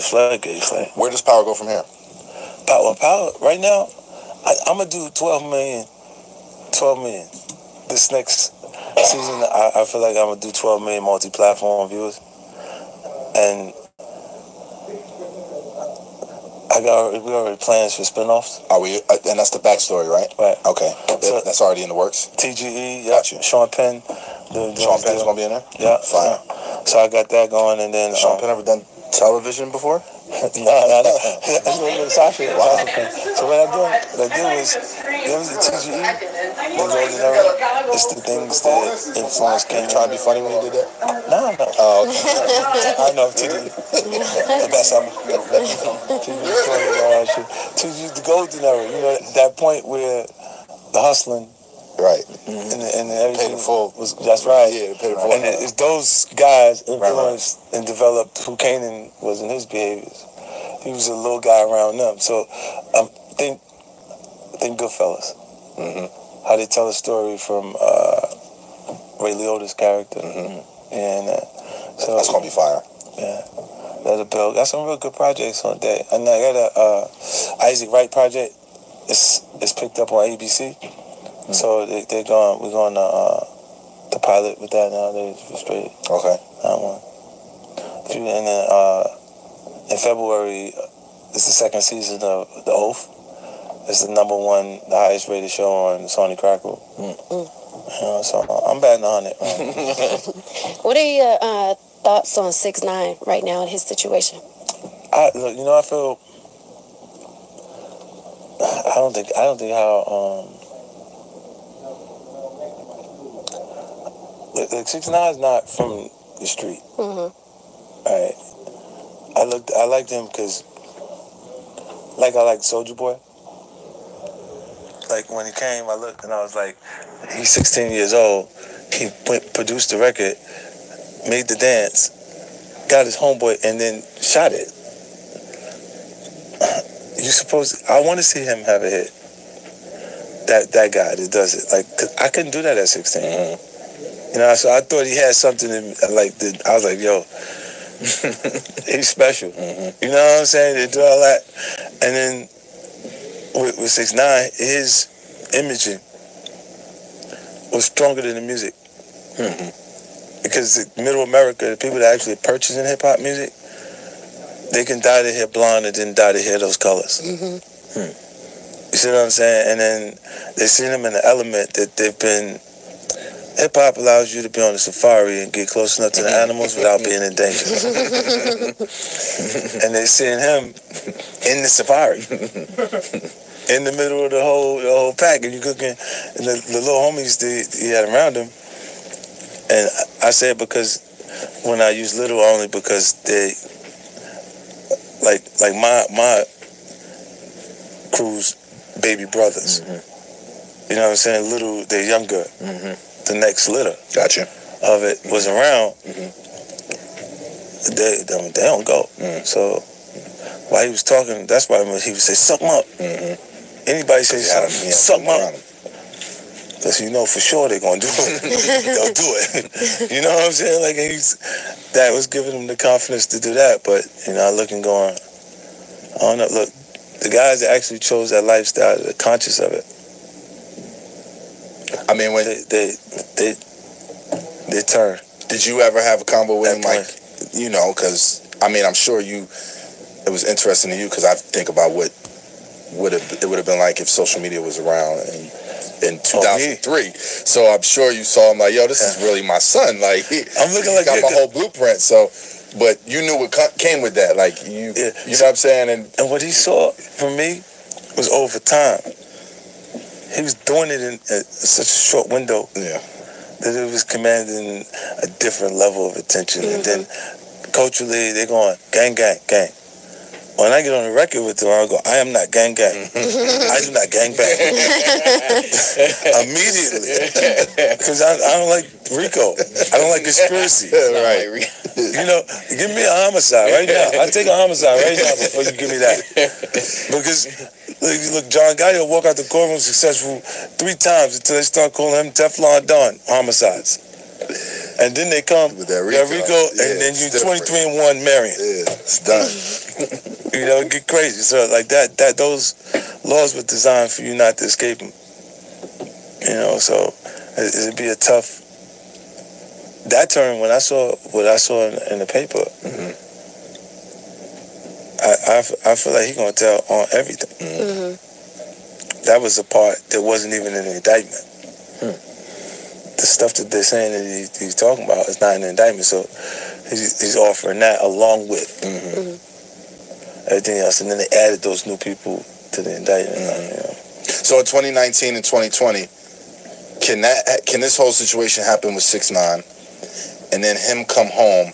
floodgates. Like, where does Power go from here? Power. Right now, I'm gonna do 12 million. 12 million. This next season, I feel like I'm gonna do 12 million multi-platform viewers, and we already plans for spinoffs. Are we? And that's the backstory, right? Right. Okay. So, that's already in the works. TGE, Gotcha. Sean Penn. Sean Penn's gonna be in there. Yeah. Fine. So I got that going, and then Sean Penn ever done television before? No. Sasha. Wow. So what I did was there was the TGE, the Golden Era. It's the things that influence. Can you try to be funny when you did that? No. Oh, okay. I know TGE. The best ever. TGE, the Golden Era. You know that point where the hustling. Right. And everything was. That's right. Yeah, paid in full. And it's those guys influenced and developed who Kanan was in his behaviors. He was a little guy around them. So think Goodfellas. Mm-hmm. How they tell a story from Ray Liotta's character. Mm-hmm. And so that's gonna be fire. Yeah. Got some real good projects on that. And I got a Isaac Wright project. It's picked up on ABC. So we're going to pilot with that now. They're frustrated. Okay. That one. And then in February, it's the second season of The Oath. It's the #1, the highest rated show on Sony Crackle. So I'm batting 100. What are your thoughts on 6ix9ine right now in his situation? I feel. I don't think how. Like 6ix9ine is not from the street. Mm-hmm. Right. I liked him because, I liked Soulja Boy. Like when he came, I looked and I was like, he's 16 years old. He produced the record, made the dance, got his homeboy, and then shot it. I want to see him have a hit. That guy that does it. Like, 'cause I couldn't do that at 16. Mm-hmm. So I thought he had something I was like, yo, he's special. Mm-hmm. You know what I'm saying? They do all that. And then with 6ix9ine, his imaging was stronger than the music. Mm-hmm. Because middle America, the people that actually purchasing hip-hop music, they can dye their hair blonde and then dye their hair those colors. Mm-hmm. You see what I'm saying? And then they see them in the element that they've been... Hip-hop allows you to be on a safari and get close enough to the animals without being in danger. And they're seeing him in the safari, in the middle of the whole pack. And you cooking, and the little homies he had around him. And I say it because when I use little, only because they like my crew's baby brothers. Mm-hmm. You know what I'm saying? Little, they're younger. Mm-hmm. The next litter of it was around. Mm-hmm. They don't go. Mm-hmm. So while he was talking, that's why he would say, suck 'em up. Mm-hmm. Anybody say something, suck 'em up. Because you know for sure they're going to do it. They'll do it. You know what I'm saying? Like that was giving him the confidence to do that. But, I look and going, I don't know. Look, the guys that actually chose that lifestyle, they're conscious of it. I mean, when they turn. Did you ever have a combo with him, because I'm sure it was interesting to you, because I think about what it would have been like if social media was around in 2003. So I'm sure you saw him like, yo, this is really my son. Like, I'm looking like got my whole blueprint. So, but you knew what came with that. Like, you know what I'm saying? And what he saw from me was over time. He was doing it in such a short window that it was commanding a different level of attention. Mm-hmm. And then culturally, they're going, gang, gang, gang. When I get on the record with them, I go, I am not gang, gang. I do not gang bang. Immediately. Because I don't like RICO. I don't like conspiracy. Right. Give me a homicide right now. I'll take a homicide right now before you give me that. Because... Look, John Gotti will walk out the courtroom successful 3 times until they start calling him Teflon Don homicides. And then they come with that RICO and then you 23-1 Marion. Yeah, it's done. You know, it get crazy. So like that those laws were designed for you not to escape them. You know, so it'd be a tough. That term, when I saw what I saw in the paper, I feel like he's gonna tell on everything. That was a part that wasn't even in the indictment. The stuff that they're saying that he's talking about is not in the indictment, so he's offering that along with everything else, and then they added those new people to the indictment. You know. So in 2019 and 2020, can this whole situation happen with 6ix9ine, and then him come home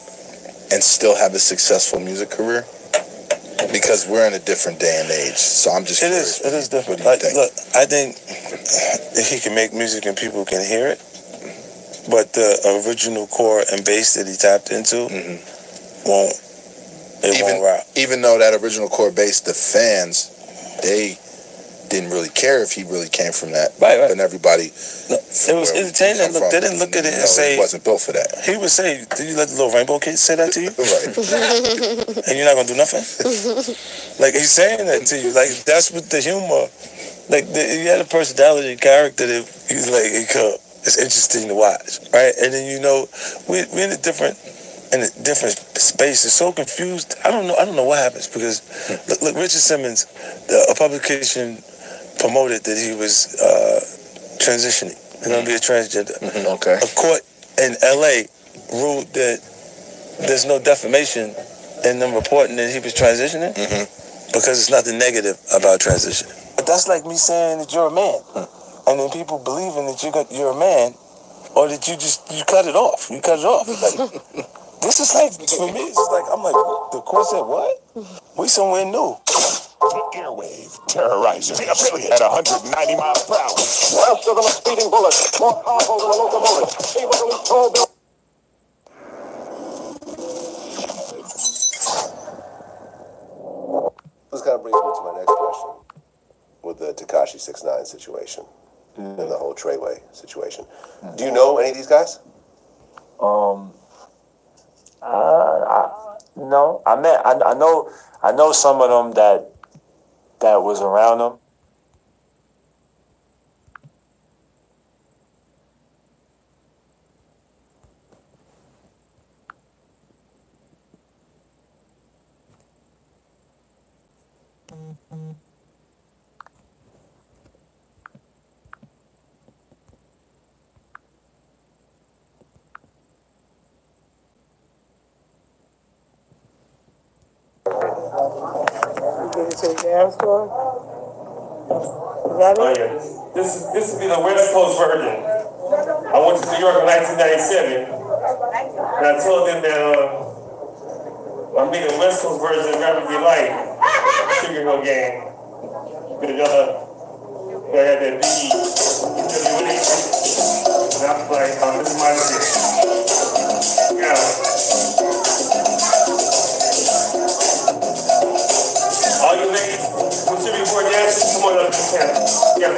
and still have a successful music career? Because we're in a different day and age, so I'm just curious. It is different. Look, I think he can make music and people can hear it, but the original core and bass that he tapped into won't rock. Even though that original core bass, the fans, they didn't really care if he really came from that. Right. And everybody... It was entertaining. Look, they didn't look at it and say... It wasn't built for that. He would say, did you let the little rainbow kid say that to you? Right. And you're not going to do nothing? Like, he's saying that to you. Like, that's what the humor... Like, he had a personality and character that he's like, it's interesting to watch, right? And then, you know, we're in a different space. It's so confused. I don't know what happens, because look, Richard Simmons, a publication promoted that he was transitioning. He's going to be a transgender. Okay. A court in L.A. ruled that there's no defamation in them reporting that he was transitioning because it's nothing negative about transitioning. But that's like me saying that you're a man, and then people believing that you're a man, or that you cut it off. You cut it off. Like, this is like, for me, it's like, I'm like, the court said what? We somewhere new. Airwave terrorizer. The affiliate at 190 miles per hour. Faster than a speeding bullet. More powerful than a locomotive. Able to leap tall buildings. This kind of brings me to my next question with the Tekashi 6ix9ine situation and the whole Treyway situation. Do you know any of these guys? No. I know some of them that was around them. Get it to the dance floor. Is that it? Oh yeah, this would be the West Coast version. I went to New York in 1997, and I told them that I'm making the West Coast version of Rapid Delight, Sugar Hill Gang. Because I got that biggie, and I was like, this is my shit. Yeah. All you ladies who should be more dancing, come on up to the camera. Yeah.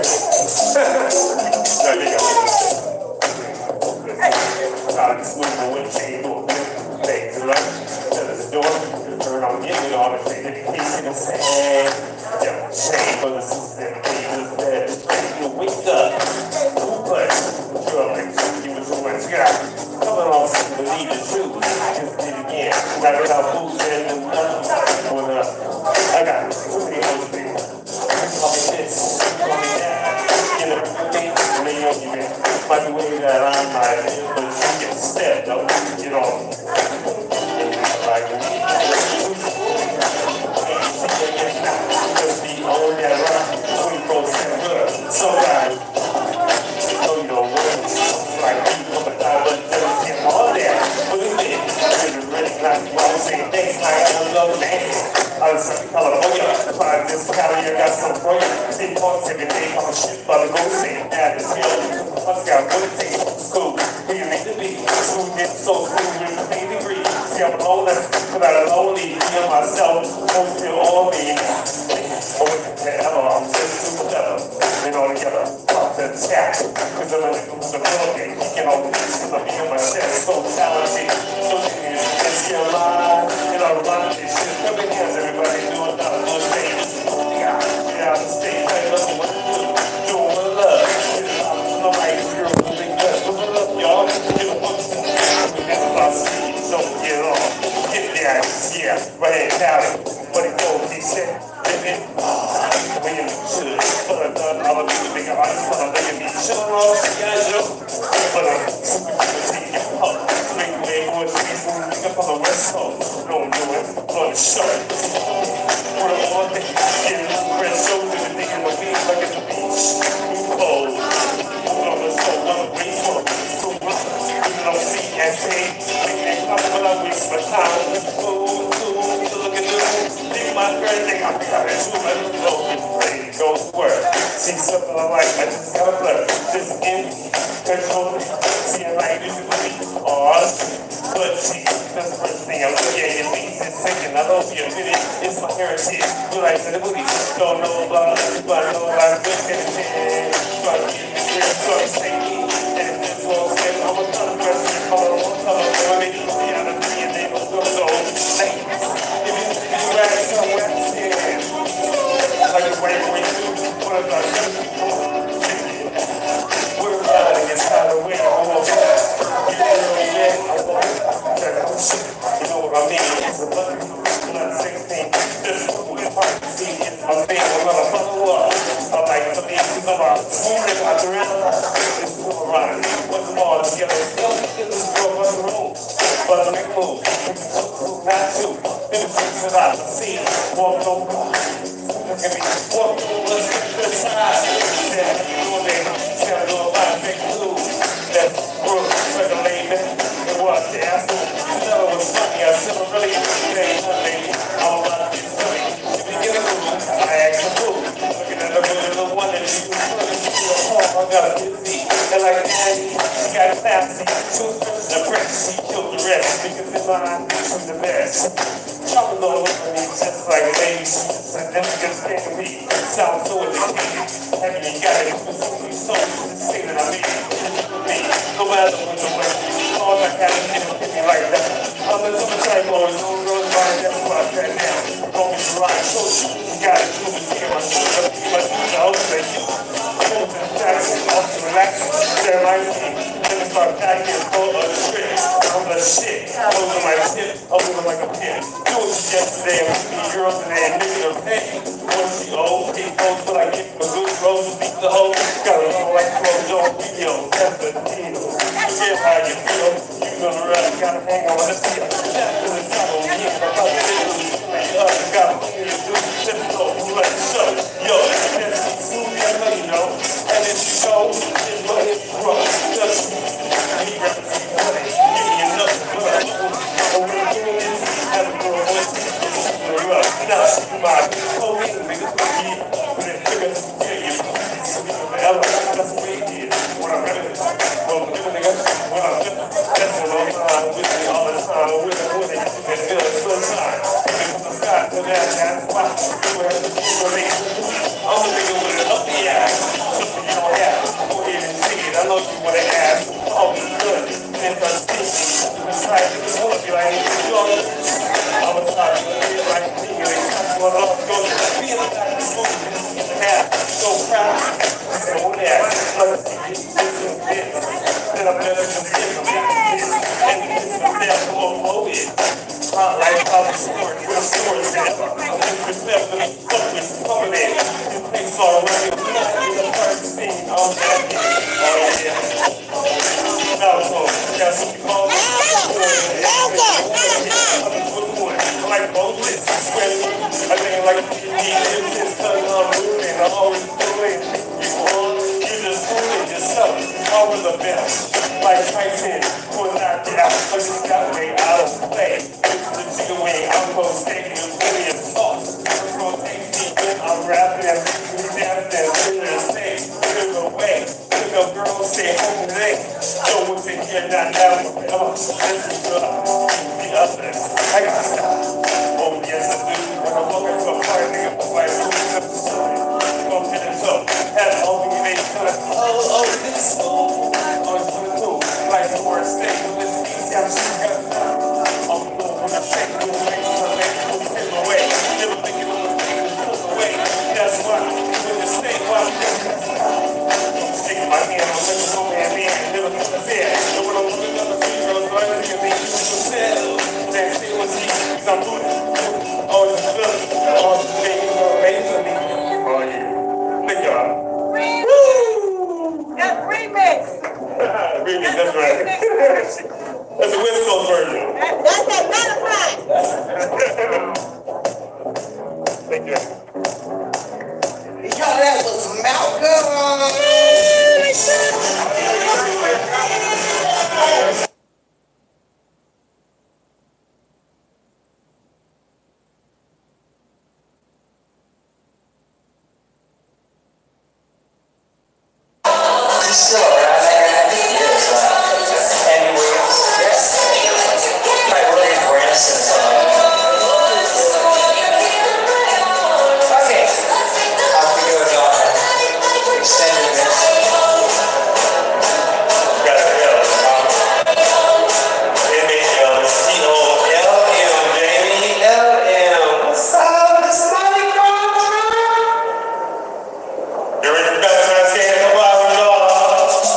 There you go. Just move the wind chain, little things, right? There's a door, you turn on, get me on the thing, in case you can say, yeah, shame for the system, pages that you wake up. But you're like, you were too much guy. Coming on, you need to choose. Just did it again. Wrap it out, boots, and nothing. I got too many other things. Call me this, call me that. Get it, and then you get might be way that I'm like, but you get stepped, don't you get on. Like, just be on that rock, 24/7. Sometimes, you don't work. Like, you come and die, but never get all that. But it's it. You're really not, I was saying, thanks, I love that. I was in California, tried this carrier, got some for you. See, folks every day, I'm a shit by the go saying that it's real. I've got one thing, school, where you need to be. School gets so smooth, you're the same degree. See, I'm lonely, but I lonely, feel myself, don't feel all me. Oh, what the hell, I'm just too clever. We're all together, pop the chat. Cause I'm in the building, kicking all the pieces, I'm being myself, so talented. So it's your mind, and I run this shit, every hands, everybody. just wanna look at me. Showing off, yeah, Joe. But I'm super take your pump. Make me go to these movies up on the West Coast. Don't do it, on the show. We're all day, getting red shows and the in the beach like it's the beach. Oh, on the show, on the way for so rough. Even though C and T, make me come when I waste my time. Look at this. Think my friend, think I got it too. I don't know, it's ready to go to work. See something I like, I just gotta flirt. Just in control. See, I like this movie. But see, that's the first thing I'm looking at. Your face is thinking, I hope you're with it. It's my heritage. You like the movie. Don't know about it, but I know about it. Try to get me real, try to take me. And if this won't stay, I'm a ton of questions. I'm a ton of women. See, I'm a three and they don't go. Like, if you ride somewhere, yeah. Like a white boy, what if I do? We're riding inside the way. You know what I mean? It's a button. I'm not 16. This is hard to see. I'm saying we're gonna follow up. I'm like, to me, we're gonna move it out the rest. It's cool around. What's them all together? This is for one room. But the big move. Not two. Finish it out. See. Walk over. Look at me. Walk over. Let's get this side. Yeah, go there. Gotta go about big blue. That's work. Regulating. And what the asshole. It was funny, I said, really, it ain't nothing. I'm about to get silly. If you get a move, I ask a move. Looking at the little one that you see the home, I got a busy. And like Andy, she got classy. She was the press, she killed the rest. Because in mine, she's the best. Chopping all over me, just like a baby. She's a difficult skin to me. Sounds so addictive. Having you got it, specifically so to say that I made it. No matter what the way, all I got is me like that. I'm the type of always on road line, that's why I sat down. Always right, so you got it, you can see my shoulder, my nose, like you. Hold the Jackson, off to relax, there might be. Then I start packing full of shit. I'm the shit, over my tip, over like a pin. Do it yesterday, I'm with me girls today, and nigga are paying. Once she old, he goes, but I get my good rose, beat the hoe. Got a long like 12 Joe video, that's the deal. Forget how you feel, you gonna run, gotta hang on the field. That's to the top of me, I'm about to get a little straight up. Got a thing to do, just go, let it show. Yo, that's me, soon I know you know. And if you go, it's what it's from. Just me, represent money, give me enough blood. I'm gonna do this, have a girl voice, now she my cocaine, nigga, when it triggers, yeah, you forever, that's the way it is. When I'm ready to talk, well, nigga, when I'm just, that's what I'm on with me all the time, with it, and feel it sunshine. From the sky to that's why you have to keep for me. I'm the nigga with it up the ass, something you don't have, go ahead and take it, I know you wanna ask, all be good, and if I speak, it's like, it's wanna be like, yo, I'm a time, it's like, one off, go to the field, in the half, so proud, and one ass, let's see, then I'm better than this, and this is that, oh, it. Hot like how the sport, with a sword, respect for the fuck with coming in, this place all around you, not in the first thing, oh yeah, now it's on, got some calls, I like both lists, I think like it's I'm moving, I'm always doing you just fooling yourself, always the best, like Tyson, who knocked it out, I just got way out of play, the chicken wing, I'm gonna steak and really a sauce, I'm gonna take me when I'm rapping, we dancing, really a steak, there's a way, look up girls, stay home today, don't whip it here, not now, come on, this is good, the others, I gotta stop. Oh, yes, I do. When I'm walking to a party, nigga, I'm like, who's up the story? Come to the top. Have all the way to the this is cool. Oh, it's really cool. Like the word steak, but this is easy. I'm sure you got it. Oh, no, when I take it, we'll make it, we'll take it away. Never think it was pull away. That's why, when the steak, why I'm taking my hand, I'm letting go, man, never think it's fair. And when I'm looking up the That's right. That's the West Coast version. That's that butterfly. Thank you. Yo, that was Malcolm. You ready to pass my scan? Come on, y'all.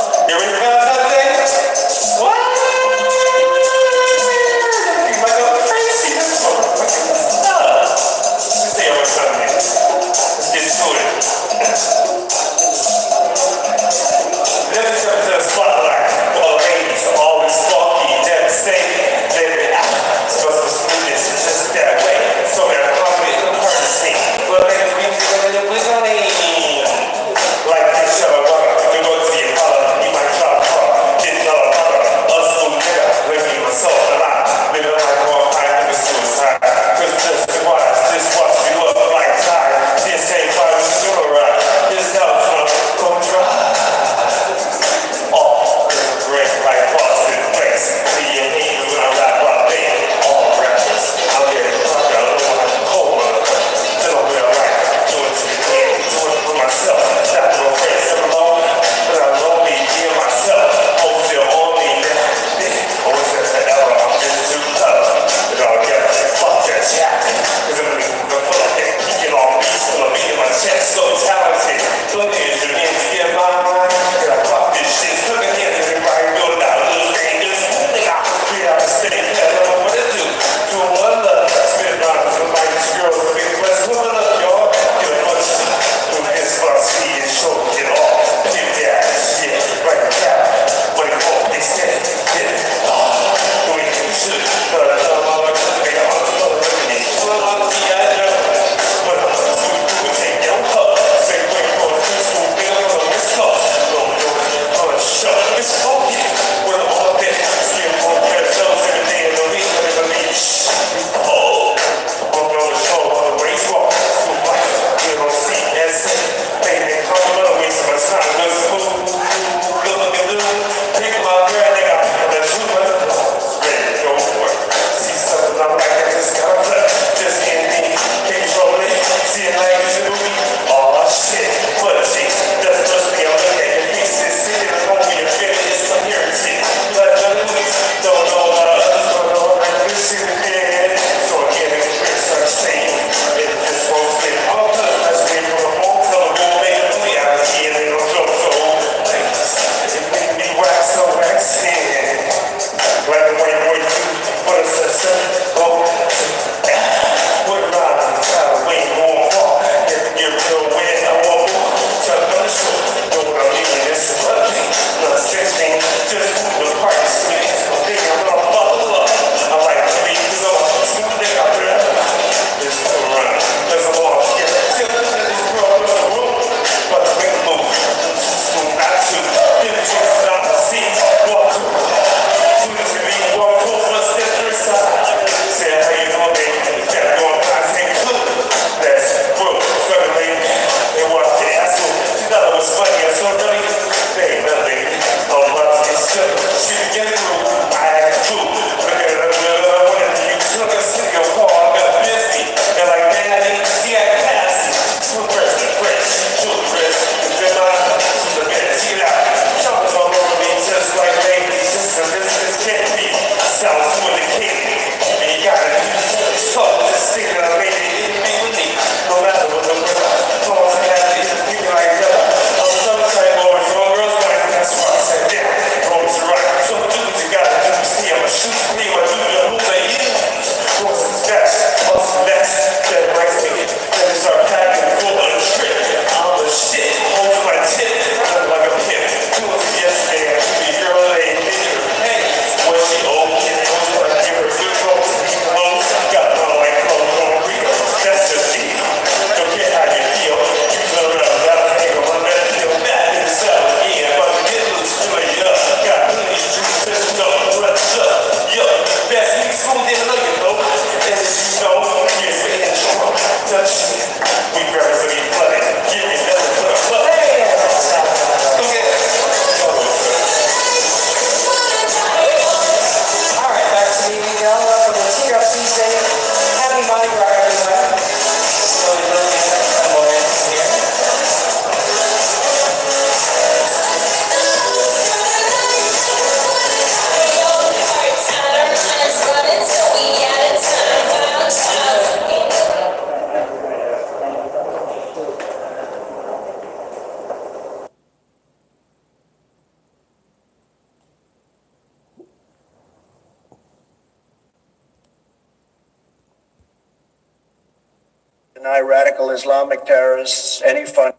deny radical Islamic terrorists any fund.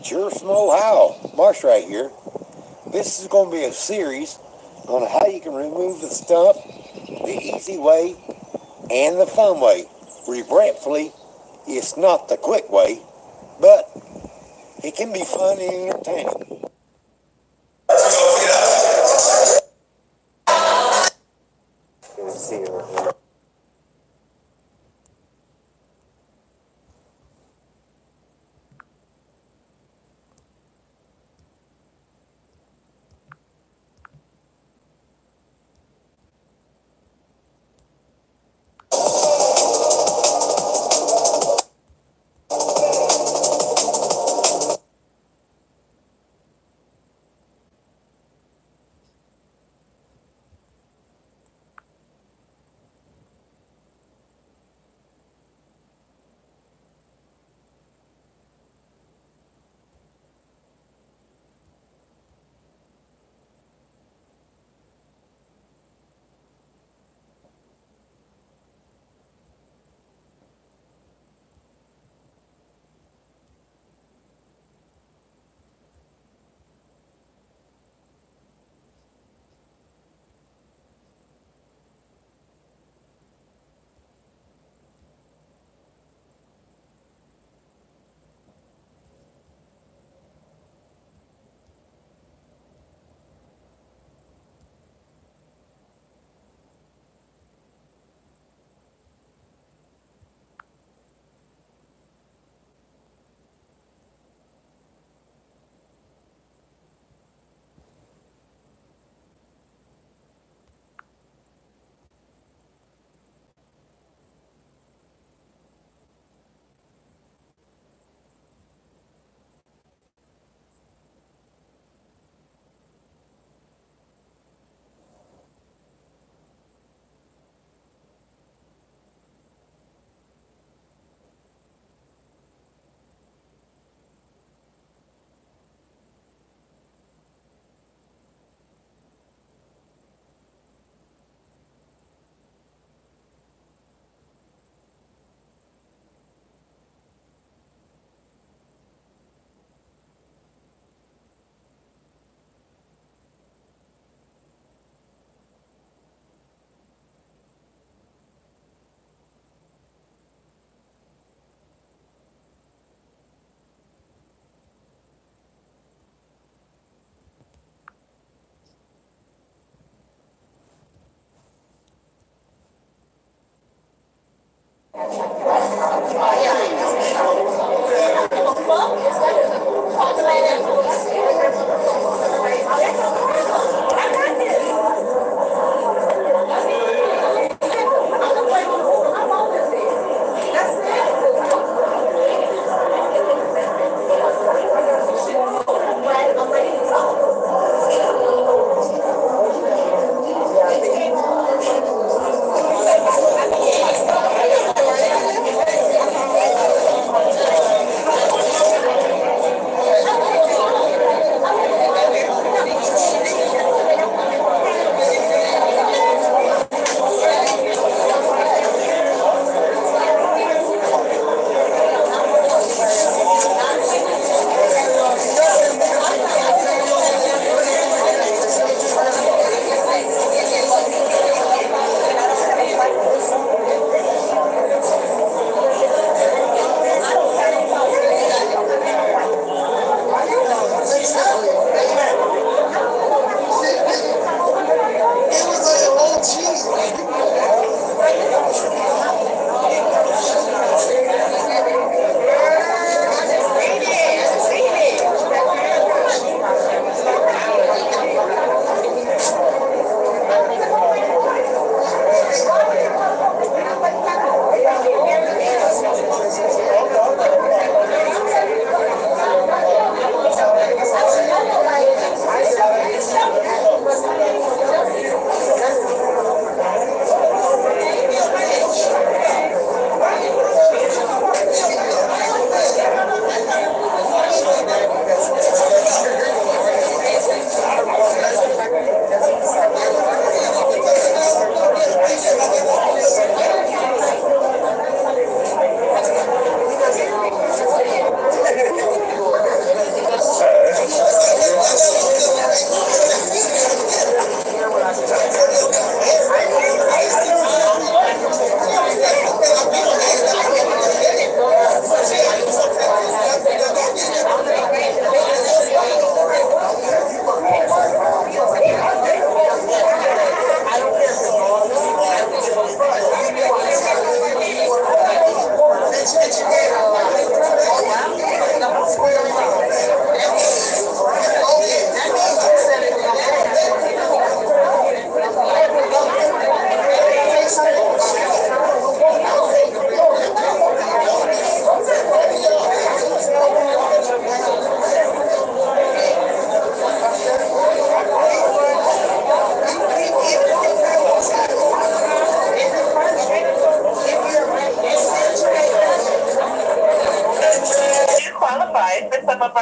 Sure Smo How, Marsh right here. This is going to be a series on how you can remove the stump the easy way and the fun way. Regretfully, it's not the quick way, but it can be fun and entertaining.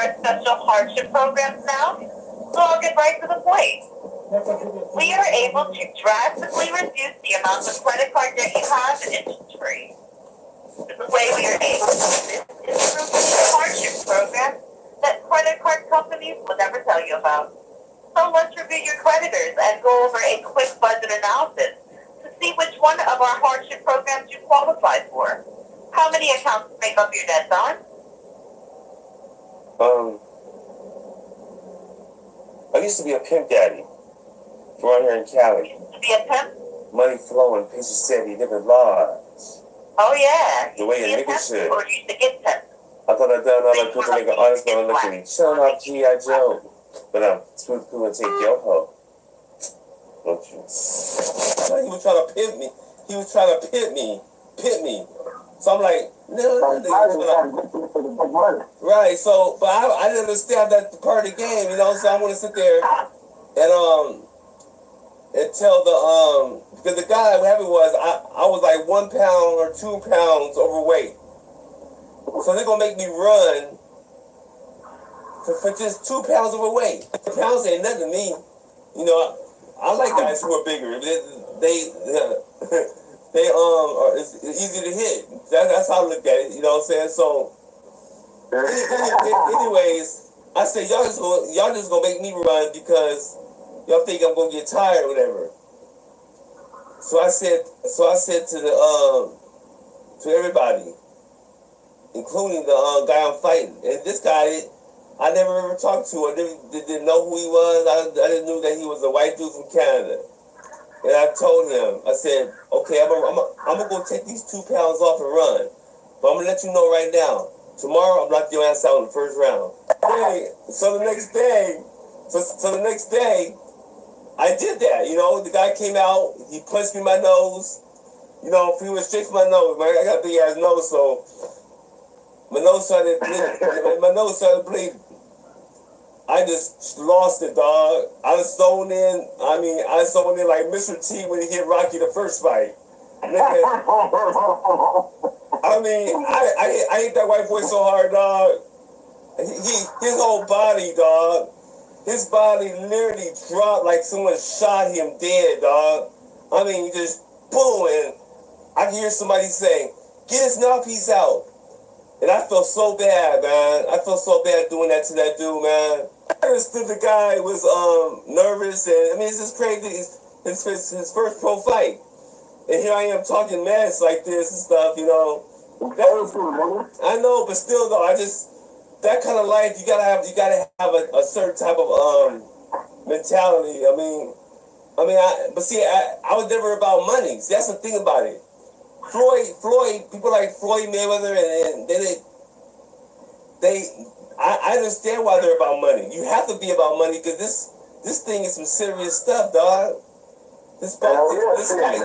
our special hardship programs now, so I'll get right to the point. We are able to drastically reduce the amount of credit card debt you have and interest free. The way we are able to do this is through the hardship program that credit card companies will never tell you about. So let's review your creditors and go over a quick budget analysis to see which one of our hardship programs you qualify for. How many accounts make up your debt, Don? I used to be a pimp daddy from out here in Cali. You used to be a pimp? Money flowing, patient steady, living large. Oh yeah. The way a nigga should. Or you used to get pimped? I thought I'd done all I could to make an honest man look at me. Shut up, G.I. Joe. But I'm smooth, cool, and take your hoe. Don't you? He was trying to pimp me. He was trying to pimp me. So I'm like, no. Right, so, but I didn't understand that part of the game, you know, so I want to sit there and tell because the guy, what happened was, I was like 1 pound or 2 pounds overweight. So they're going to make me run for just 2 pounds overweight. 2 pounds ain't nothing to me. You know, I like guys who are bigger. It's easy to hit. That's how I look at it. You know what I'm saying? So, anyways, I said y'all just gonna make me run because y'all think I'm gonna get tired or whatever. So I said to everybody, including the guy I'm fighting, and this guy I never ever talked to. I didn't know who he was. I just knew that he was a white dude from Canada. And I told him, I said, okay, I'm gonna go take these 2 pounds off and run. But I'm gonna let you know right now. Tomorrow I'm knocking your ass out in the first round. Hey, so the next day, I did that. You know, the guy came out, he punched me in my nose. You know, he went straight for my nose. Man, I got a big ass nose, so my nose started bleeding. I just lost it, dog. I zoned in like Mr. T when he hit Rocky the first fight. I hit that white boy so hard, dog. His whole body, dog. His body literally dropped like someone shot him dead, dog. I mean, just boom, and I can hear somebody say, "Get his mouthpiece out." And I felt so bad, man. I felt so bad doing that to that dude, man. I understood the guy was nervous, and I mean, it's just crazy. It's his first pro fight, and here I am talking mess like this and stuff, you know. I know, but still, though, that kind of life, you gotta have a certain type of mentality. I was never about money. See, that's the thing about it. Floyd, people like Floyd Mayweather, and I understand why they're about money. You have to be about money because this thing is some serious stuff, dog. This fight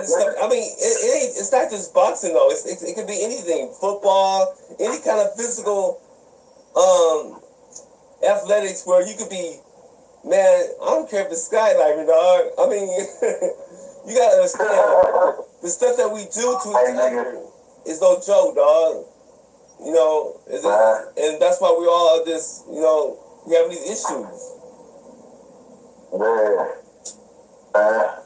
stuff. I mean, it's not just boxing though. It could be anything, football, any kind of physical athletics where you could be, man. I don't care if it's skydiving, dog. I mean, you gotta understand. The stuff that we do to each other is no joke, dog. You know, and that's why we all just, you know, we have these issues. Yeah.